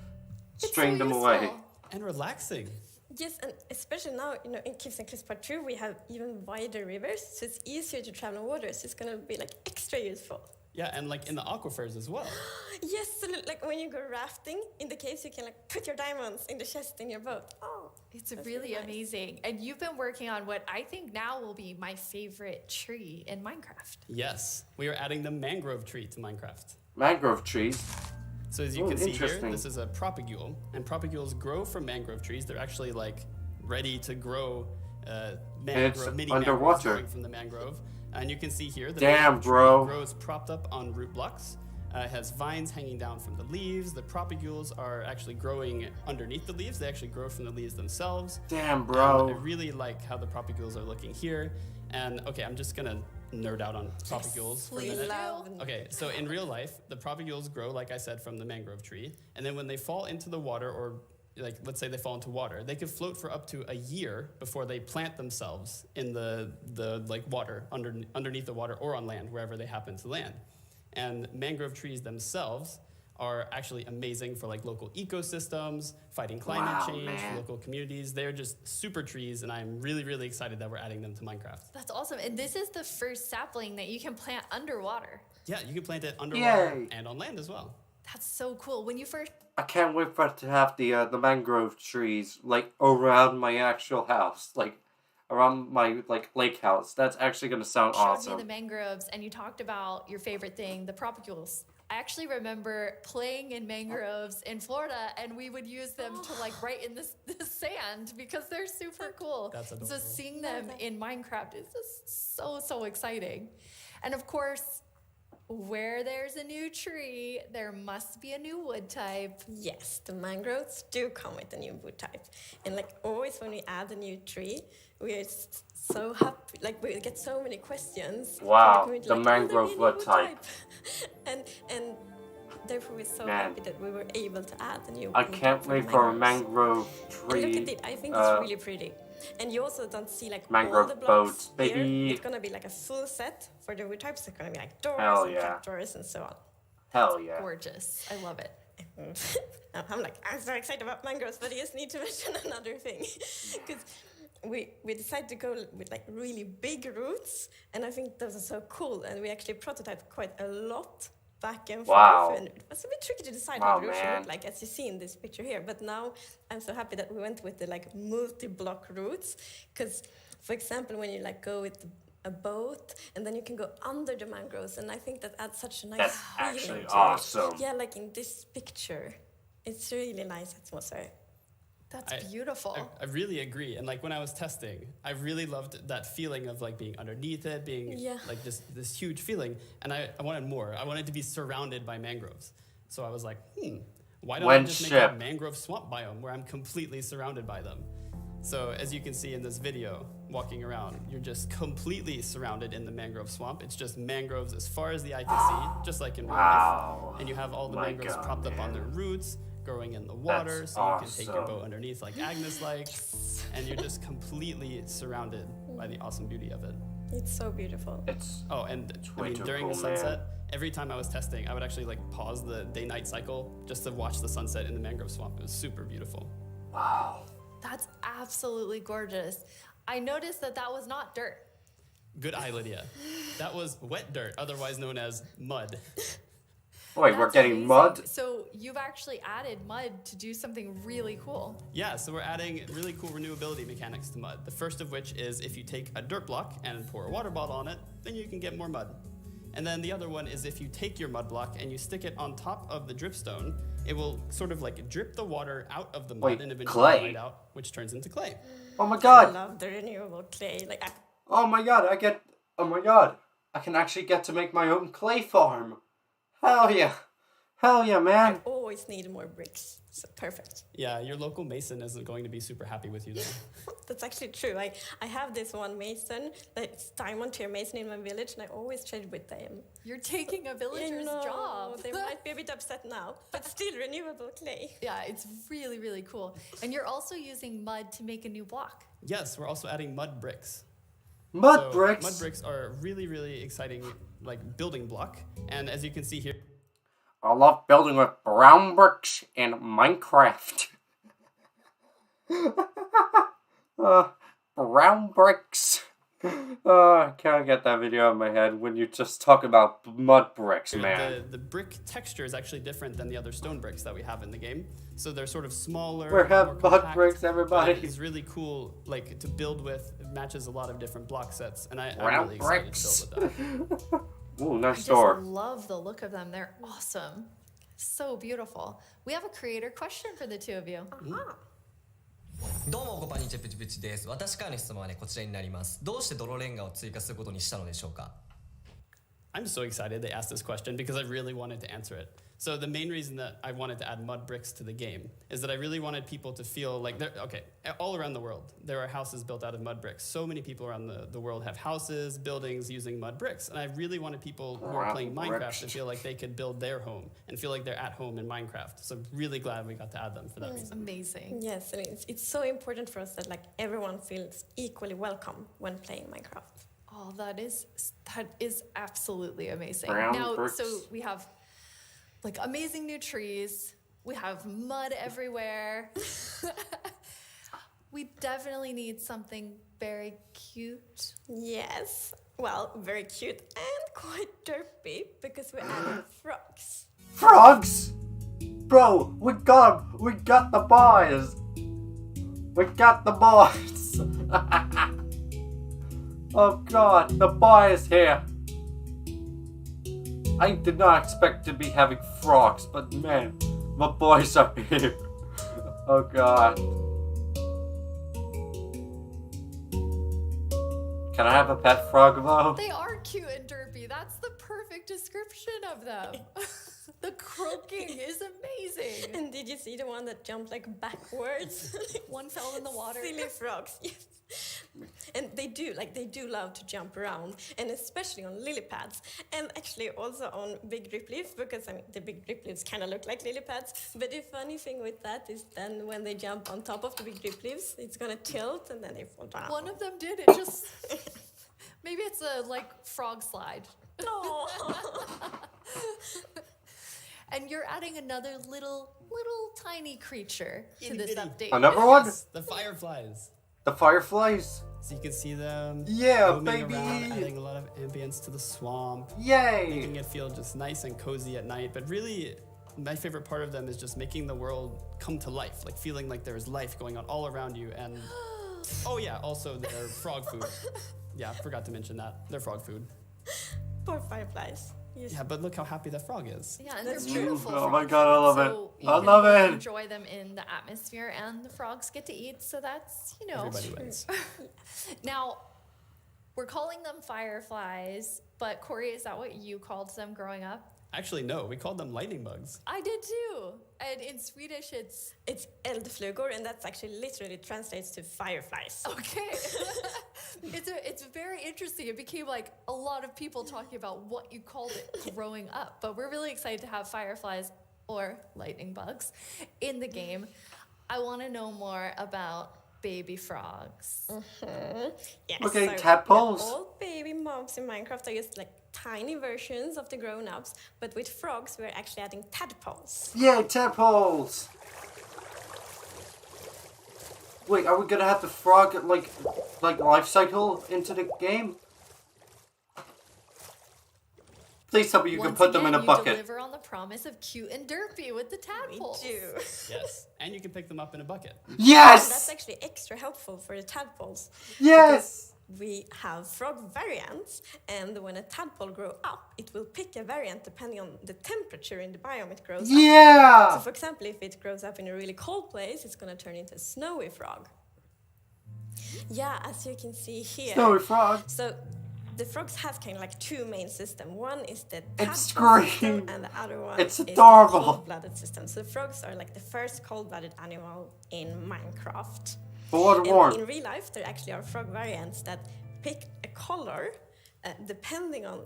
string them away. And relaxing. Yes, and especially now, in Caves and Cliffs Part 2, we have even wider rivers, so it's easier to travel on water, so it's going to be extra useful. Yeah, and in the aquifers as well. Yes, so when you go rafting in the caves, you can put your diamonds in the chest in your boat. Oh, it's really amazing. And you've been working on what I think now will be my favorite tree in Minecraft. Yes, we are adding the mangrove tree to Minecraft. Mangrove trees? So as you can see here, this is a propagule, and propagules grow from mangrove trees. They're actually ready to grow mangrove, mini mangroves growing from the mangrove. And you can see here the mangrove tree grows propped up on root blocks. It has vines hanging down from the leaves. The propagules are actually growing underneath the leaves. They actually grow from the leaves themselves. Damn, bro. I really like how the propagules are looking here. And okay, I'm just gonna nerd out on propagules for a minute. Okay, so in real life, the propagules grow, like I said, from the mangrove tree. And then when they fall into the water, or let's say they fall into water, they could float for up to a year before they plant themselves in the water, underneath the water or on land, wherever they happen to land. And mangrove trees themselves are actually amazing for local ecosystems, fighting climate change, for local communities. They're just super trees, and I'm really, really excited that we're adding them to Minecraft. That's awesome. And this is the first sapling that you can plant underwater. Yeah, you can plant it underwater and on land as well. That's so cool. When you first... I can't wait for it to have the mangrove trees around my actual house, around my lake house. That's actually gonna sound awesome. You the mangroves, and you talked about your favorite thing, the propagules. I actually remember playing in mangroves in Florida, and we would use them to like write in the sand because they're super cool. That's adorable. So seeing them in Minecraft is just so exciting. And of course, where there's a new tree, there must be a new wood type. Yes, the mangroves do come with a new wood type. And like always when we add a new tree, we're so happy. Like we get so many questions. Wow, from community, the like, mangrove wood type. and therefore we're so Man. happy that we were able to add a new I wood can't type wait for a mangroves. mangrove And tree. look at it, I think it's really pretty. And you also don't see like Mangrove all the blocks boats, here. baby. It's gonna be like a full set for the wood types. It's gonna be like doors Hell and yeah. trapdoors and so on. Hell yeah. Gorgeous. I love it. I'm so excited about mangroves, but I just need to mention another thing. Because we decided to go with like really big roots, and I think those are so cool. And we actually prototyped quite a lot back and forth. Wow. And it was a bit tricky to decide Wow, how the roots should man. look like, as you see in this picture here. But now I'm so happy that we went with the like multi-block roots. Because, for example, when you like go with a boat, and then you can go under the mangroves, and I think that adds such a nice That's feeling actually to it. awesome. Yeah, like in this picture, it's really nice atmosphere. That's beautiful. I really agree. And like when I was testing, I really loved that feeling of like being underneath it, being like this huge feeling. And I wanted more. I wanted to be surrounded by mangroves. So I was like, why don't I just make a mangrove swamp biome where I'm completely surrounded by them? So as you can see in this video, walking around, you're just completely surrounded in the mangrove swamp. It's just mangroves as far as the eye can see, just like in real life. And you have all the mangroves propped up on their roots, growing in the water, That's so you can take your awesome. boat underneath like Agnes likes, and you're just completely surrounded by the awesome beauty of it. It's so beautiful. way too during the cool, sunset, man. every time I was testing, I would actually like pause the day-night cycle just to watch the sunset in the mangrove swamp. It was super beautiful. Wow. That's absolutely gorgeous. I noticed that was not dirt. Good eye, Lydia. That was wet dirt, otherwise known as mud. Wait, we're That's getting amazing. mud? So you've actually added mud to do something really cool. Yeah, so we're adding really cool renewability mechanics to mud. The first of which is if you take a dirt block and pour a water bottle on it, then you can get more mud. And then the other one is if you take your mud block and you stick it on top of the dripstone, it will sort of like drip the water out of the mud Wait, and eventually clay? glide out, which turns into clay. Oh my I god. love the renewable clay. Like Oh my god, I can actually get to make my own clay farm. Hell yeah. Hell yeah, man. I always need more bricks. So perfect. Yeah, your local mason isn't going to be super happy with you though. That's actually true. I have this one mason, that's diamond tier mason in my village, and I always trade with them. You're taking a villager's job. They might be a bit upset now, but still renewable clay. Yeah, it's really, really cool. And you're also using mud to make a new block. Yes, we're also adding mud bricks. Mud bricks? Mud bricks are a really, really exciting like building block. And as you can see here, I love building with brown bricks in Minecraft. Brown bricks. I can't get that video out of my head when you just talk about mud bricks, man. the brick texture is actually different than the other stone bricks that we have in the game. So they're sort of smaller. We have more mud compact, bricks, everybody. but It's really cool, like to build with. It matches a lot of different block sets, and I'm Brown really excited bricks. to build with that. Ooh, I nice just door. love the look of them. They're awesome. So beautiful. We have a creator question for the two of you. どうも、コパニチェプチプチです。私からの質問はね、こちらになります。どうして泥レンガを追加することにしたのでしょうか？ I'm so excited they asked this question because I really wanted to answer it. So the main reason that I wanted to add mud bricks to the game is that I really wanted people to feel like they're, okay, all around the world, there are houses built out of mud bricks. So many people around the world have houses, buildings using mud bricks. And I really wanted people who are playing Minecraft to feel like they could build their home and feel like they're at home in Minecraft. So I'm really glad we got to add them for that reason. Amazing. Yes, and it's so important for us that like everyone feels equally welcome when playing Minecraft. Oh, that is absolutely amazing. Brown Now, bricks. so we have like amazing new trees. We have mud everywhere. We definitely need something very cute. Yes. Well, very cute and quite derpy because we're adding frogs. Frogs? Bro, we got the boys. We got the boys. Oh god, the boy is here. I did not expect to be having frogs, but man, my boys are here. Oh god. Can I have a pet frog though? They are cute and derpy. That's the perfect description of them. The croaking is amazing. And did you see the one that jumped like backwards? One fell in the water. Silly frogs. Yes. And they do love to jump around, and especially on lily pads, and actually also on big drip leaf, because I mean the big drip leaves kind of look like lily pads. But the funny thing with that is then when they jump on top of the big drip leaves, it's gonna tilt and then they fall down. One of them did. It just maybe it's a like frog slide. And you're adding another little tiny creature to this update. Another one? The fireflies. The fireflies. So you can see them Yeah, moving baby. around, adding a lot of ambience to the swamp. Yay! Making it feel just nice and cozy at night. But really, my favorite part of them is just making the world come to life, like feeling like there's life going on all around you. And oh yeah, also they're frog food. Yeah, forgot to mention that. They're frog food. Poor fireflies. Yes. Yeah, but look how happy that frog is. Yeah, and they're That's beautiful. Oh my frogs. god, I love So it. you I can love it. Enjoy them in the atmosphere, and the frogs get to eat. So that's Everybody wins. Now, we're calling them fireflies, but Corey, is that what you called them growing up? Actually, no, we called them lightning bugs. I did too. And in Swedish, it's eldflugor, and that's actually literally translates to fireflies. okay. It's very interesting. It became like a lot of people talking about what you called it growing up. But we're really excited to have fireflies or lightning bugs in the game. I want to know more about baby frogs. Yes, Okay, so tadpoles. All baby mobs in Minecraft are just like tiny versions of the grown-ups, but with frogs we're actually adding tadpoles. Yeah, tadpoles. Wait, are we gonna have the frog like life cycle into the game? Please tell me you can Once put them in again, a bucket. You deliver on the promise of cute and derpy with the tadpoles. We do. Yes, and you can pick them up in a bucket. Yes! And that's actually extra helpful for the tadpoles. Yes! Because we have frog variants, and when a tadpole grows up, it will pick a variant depending on the temperature in the biome it grows up. Yeah! So for example, if it grows up in a really cold place, it's going to turn into a snowy frog. Yeah, as you can see here. Snowy frog. So the frogs have kind of like two main systems. One is the It's tadpole green. system, and the other one It's is the adorable. cold-blooded system. So frogs are like the first cold-blooded animal in Minecraft. But what And warm? in real life, there actually are frog variants that pick a color depending on,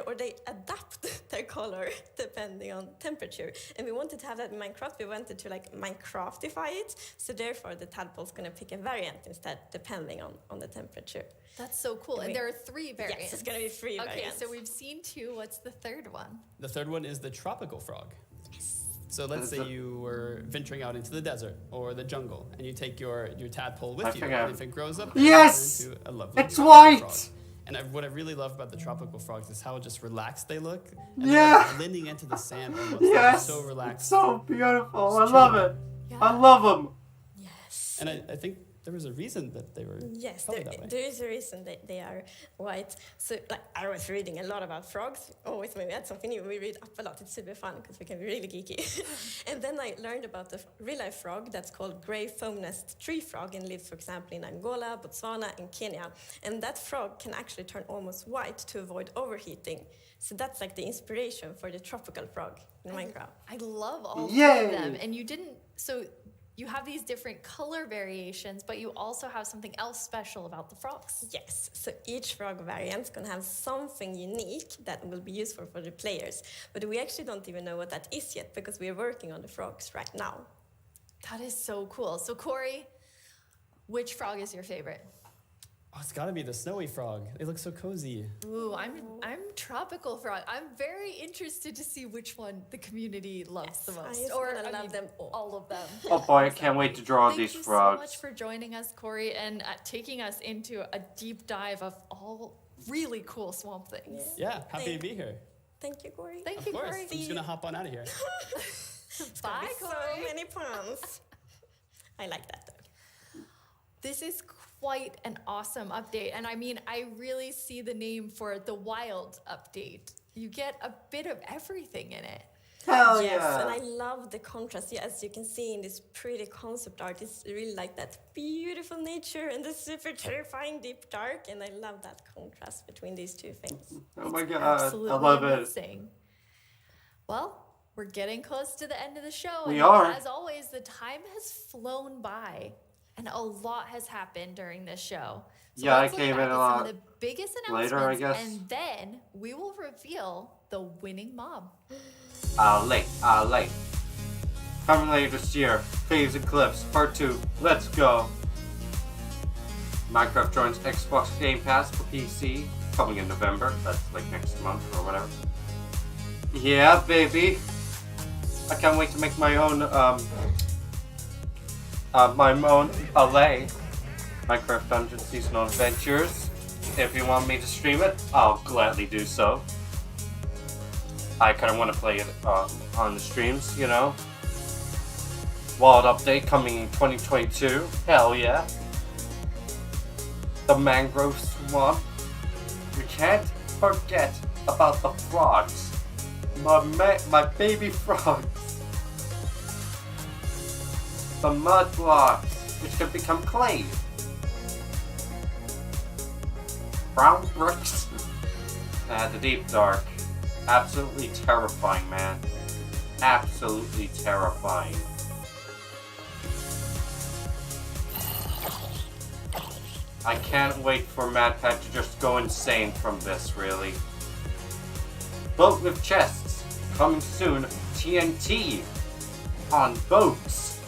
or they adapt their color depending on temperature. And we wanted to have that in Minecraft. We wanted to Minecraftify it. So therefore, the tadpole's going to pick a variant instead, depending on the temperature. That's so cool. And there are 3 variants. Yes, it's going to be 3 variants. Okay, so we've seen 2. What's the third one? The third one is the tropical frog. So let's say you were venturing out into the desert or the jungle, and you take your tadpole with you, and if it grows up, Yes! it turns into a lovely It's tropical white! frog. And what I really love about the tropical frogs is how just relaxed they look. And Yeah! they're like blending into the sand almost. They're Yes! so relaxed. It's so beautiful. I It's love true. it. I love them. And I think there was a reason that they were Yes, colored that way. there is a reason that they are white. So, I was reading a lot about frogs. Always when we had something new, we read up a lot. It's super fun because we can be really geeky. And then I learned about the real-life frog that's called grey foam-nest tree frog and lives, for example, in Angola, Botswana, and Kenya. And that frog can actually turn almost white to avoid overheating. So that's like the inspiration for the tropical frog in Minecraft. I love all 3 Yay! of them. And you have these different color variations, but you also have something else special about the frogs. Yes, so each frog variant is going to have something unique that will be useful for the players. But we actually don't even know what that is yet because we are working on the frogs right now. That is so cool. So Corey, which frog is your favorite? Oh, it's got to be the snowy frog. They look so cozy. Ooh, I'm tropical frog. I'm very interested to see which one the community loves the most. love them all of them. Oh boy, I can't wait to draw Thank these you frogs. so much for joining us, Corey, and taking us into a deep dive of all really cool swamp things. Yeah, happy to be here. Thank you, Corey. Thank Of you, course. Corey. I'm just going to hop on out of here. Bye, So many puns. I like that though. This is quite an awesome update. And I mean, I really see the name for the wild update You get a bit of everything in it. Hell Yes, yeah. and I love the contrast. Yeah, as you can see in this pretty concept art, it's really like that beautiful nature and the super terrifying deep dark, and I love that contrast between these two things. Oh my god, Absolutely I love it. amazing. Well, we're getting close to the end of the show. We and are. As always, the time has flown by, and a lot has happened during this show. So Yeah, I let's look came back in at a some lot of the biggest later, I announcements, guess. and then we will reveal the winning mob. Late. Coming later this year, Caves and Cliffs, Part 2, let's go. Minecraft joins Xbox Game Pass for PC, coming in November, that's like next month or whatever. Yeah, baby. I can't wait to make my own, LA. Minecraft Dungeons Seasonal Adventures. If you want me to stream it, I'll gladly do so. I kind of want to play it on the streams, you know. Wild update coming in 2022. Hell yeah. The mangrove swamp. We can't forget about the frogs. My baby frogs. The mud blocks, which can become clay. Brown bricks. The deep dark. Absolutely terrifying, man. Absolutely terrifying. I can't wait for MatPat to just go insane from this, really. Boat with chests. Coming soon. TNT. On boats.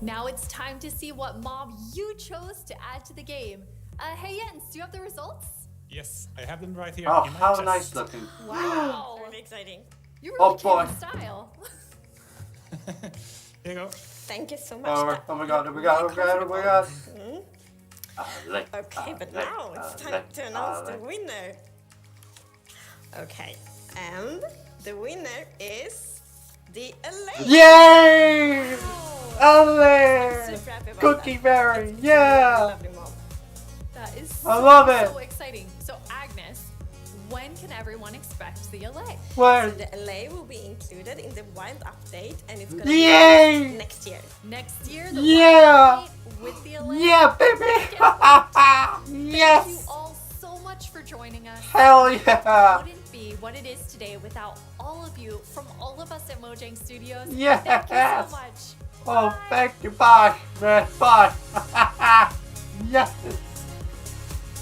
Now it's time to see what mob you chose to add to the game. Hey Jens, do you have the results? Yes, I have them right here. Oh, in my how chest. nice looking. Wow. Really exciting. You Oh, really came in boy. style. Here you go. Thank you so much. Oh my god, oh my god, oh my god, oh my god. Okay, but now it's time to announce the winner. Okay, and the winner is the LA. Yay! LA! Super happy about Cookie that. Berry, It's yeah! really lovely mob. That is I love it. so exciting. So Agnes, when can everyone expect the LA? When? So the LA will be included in the wild update, and it's gonna Yay! be next year. Next year, the Yeah! wild update with the LA. Yeah, baby! Thank you Yes! all so much for joining us. Hell yeah! Wouldn't be what it is today without all of you from all of us at Mojang Studios. Yes! Thank you so much. Oh, thank you. Bye, man. Bye. Yes.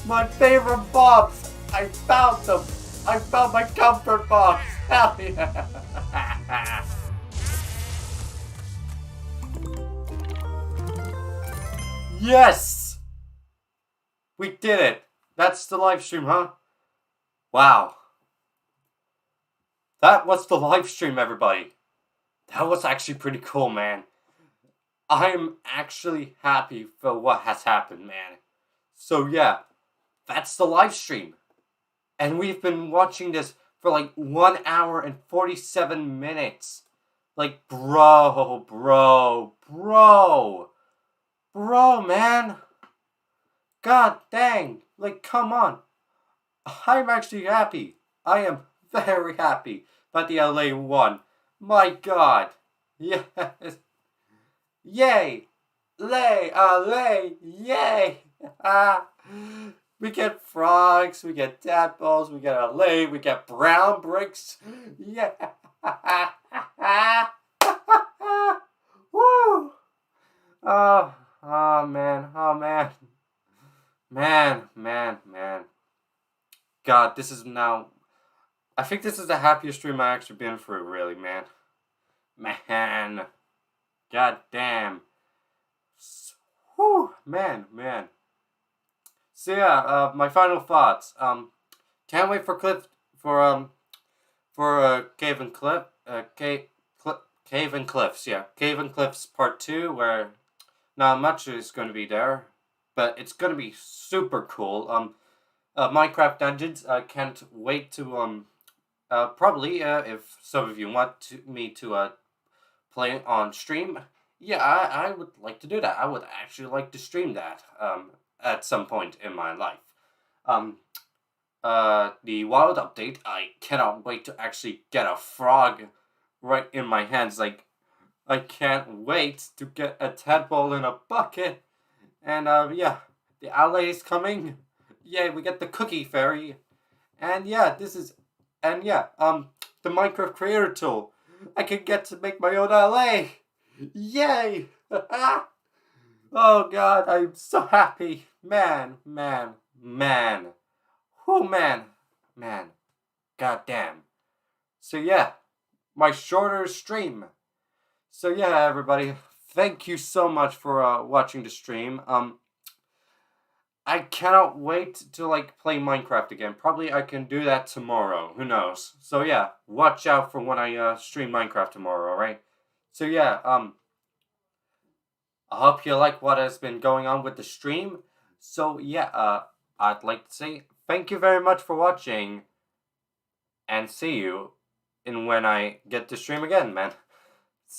My favorite box. I found them. I found my comfort box. Hell yeah. Yes. We did it. That's the live stream, huh? Wow. That was the live stream, everybody. That was actually pretty cool, man. I'm actually happy for what has happened, man. So yeah, that's the live stream. And we've been watching this for like 1 hour and 47 minutes. Like, bro, man. God dang. Like, come on. I'm actually happy. I am very happy that the LA won. My God. Yes. Yay! Lay! Yay! We get frogs, we get tadpoles, we get LA, we get brown bricks. Yeah! Woo! Oh man. Man. God, this is now... I think this is the happiest stream I've actually been through, really, man. Man. God damn. Whew, man. So yeah, my final thoughts. Can't wait for Cave and Cliffs, yeah. Cave and Cliffs Part 2, where not much is going to be there, but it's going to be super cool. Minecraft Dungeons, can't wait to, probably, if some of you want me to, play it on stream, yeah, I would like to do that. I would actually like to stream that. at some point in my life. The wild update, I cannot wait to actually get a frog right in my hands. Like, I can't wait to get a tadpole in a bucket. And, yeah, the alley is coming. Yay, we get the cookie fairy. And, yeah, the Minecraft creator tool. I can get to make my own LA. Yay! Oh, God, I'm so happy. Man. Oh, man. God damn. So, yeah, my shorter stream. So, yeah, everybody, thank you so much for watching the stream. I cannot wait to, like, play Minecraft again. Probably I can do that tomorrow. Who knows? So, yeah, watch out for when I stream Minecraft tomorrow, alright? So, yeah, I hope you like what has been going on with the stream. So, yeah, I'd like to say thank you very much for watching. And see you in when I get to stream again, man.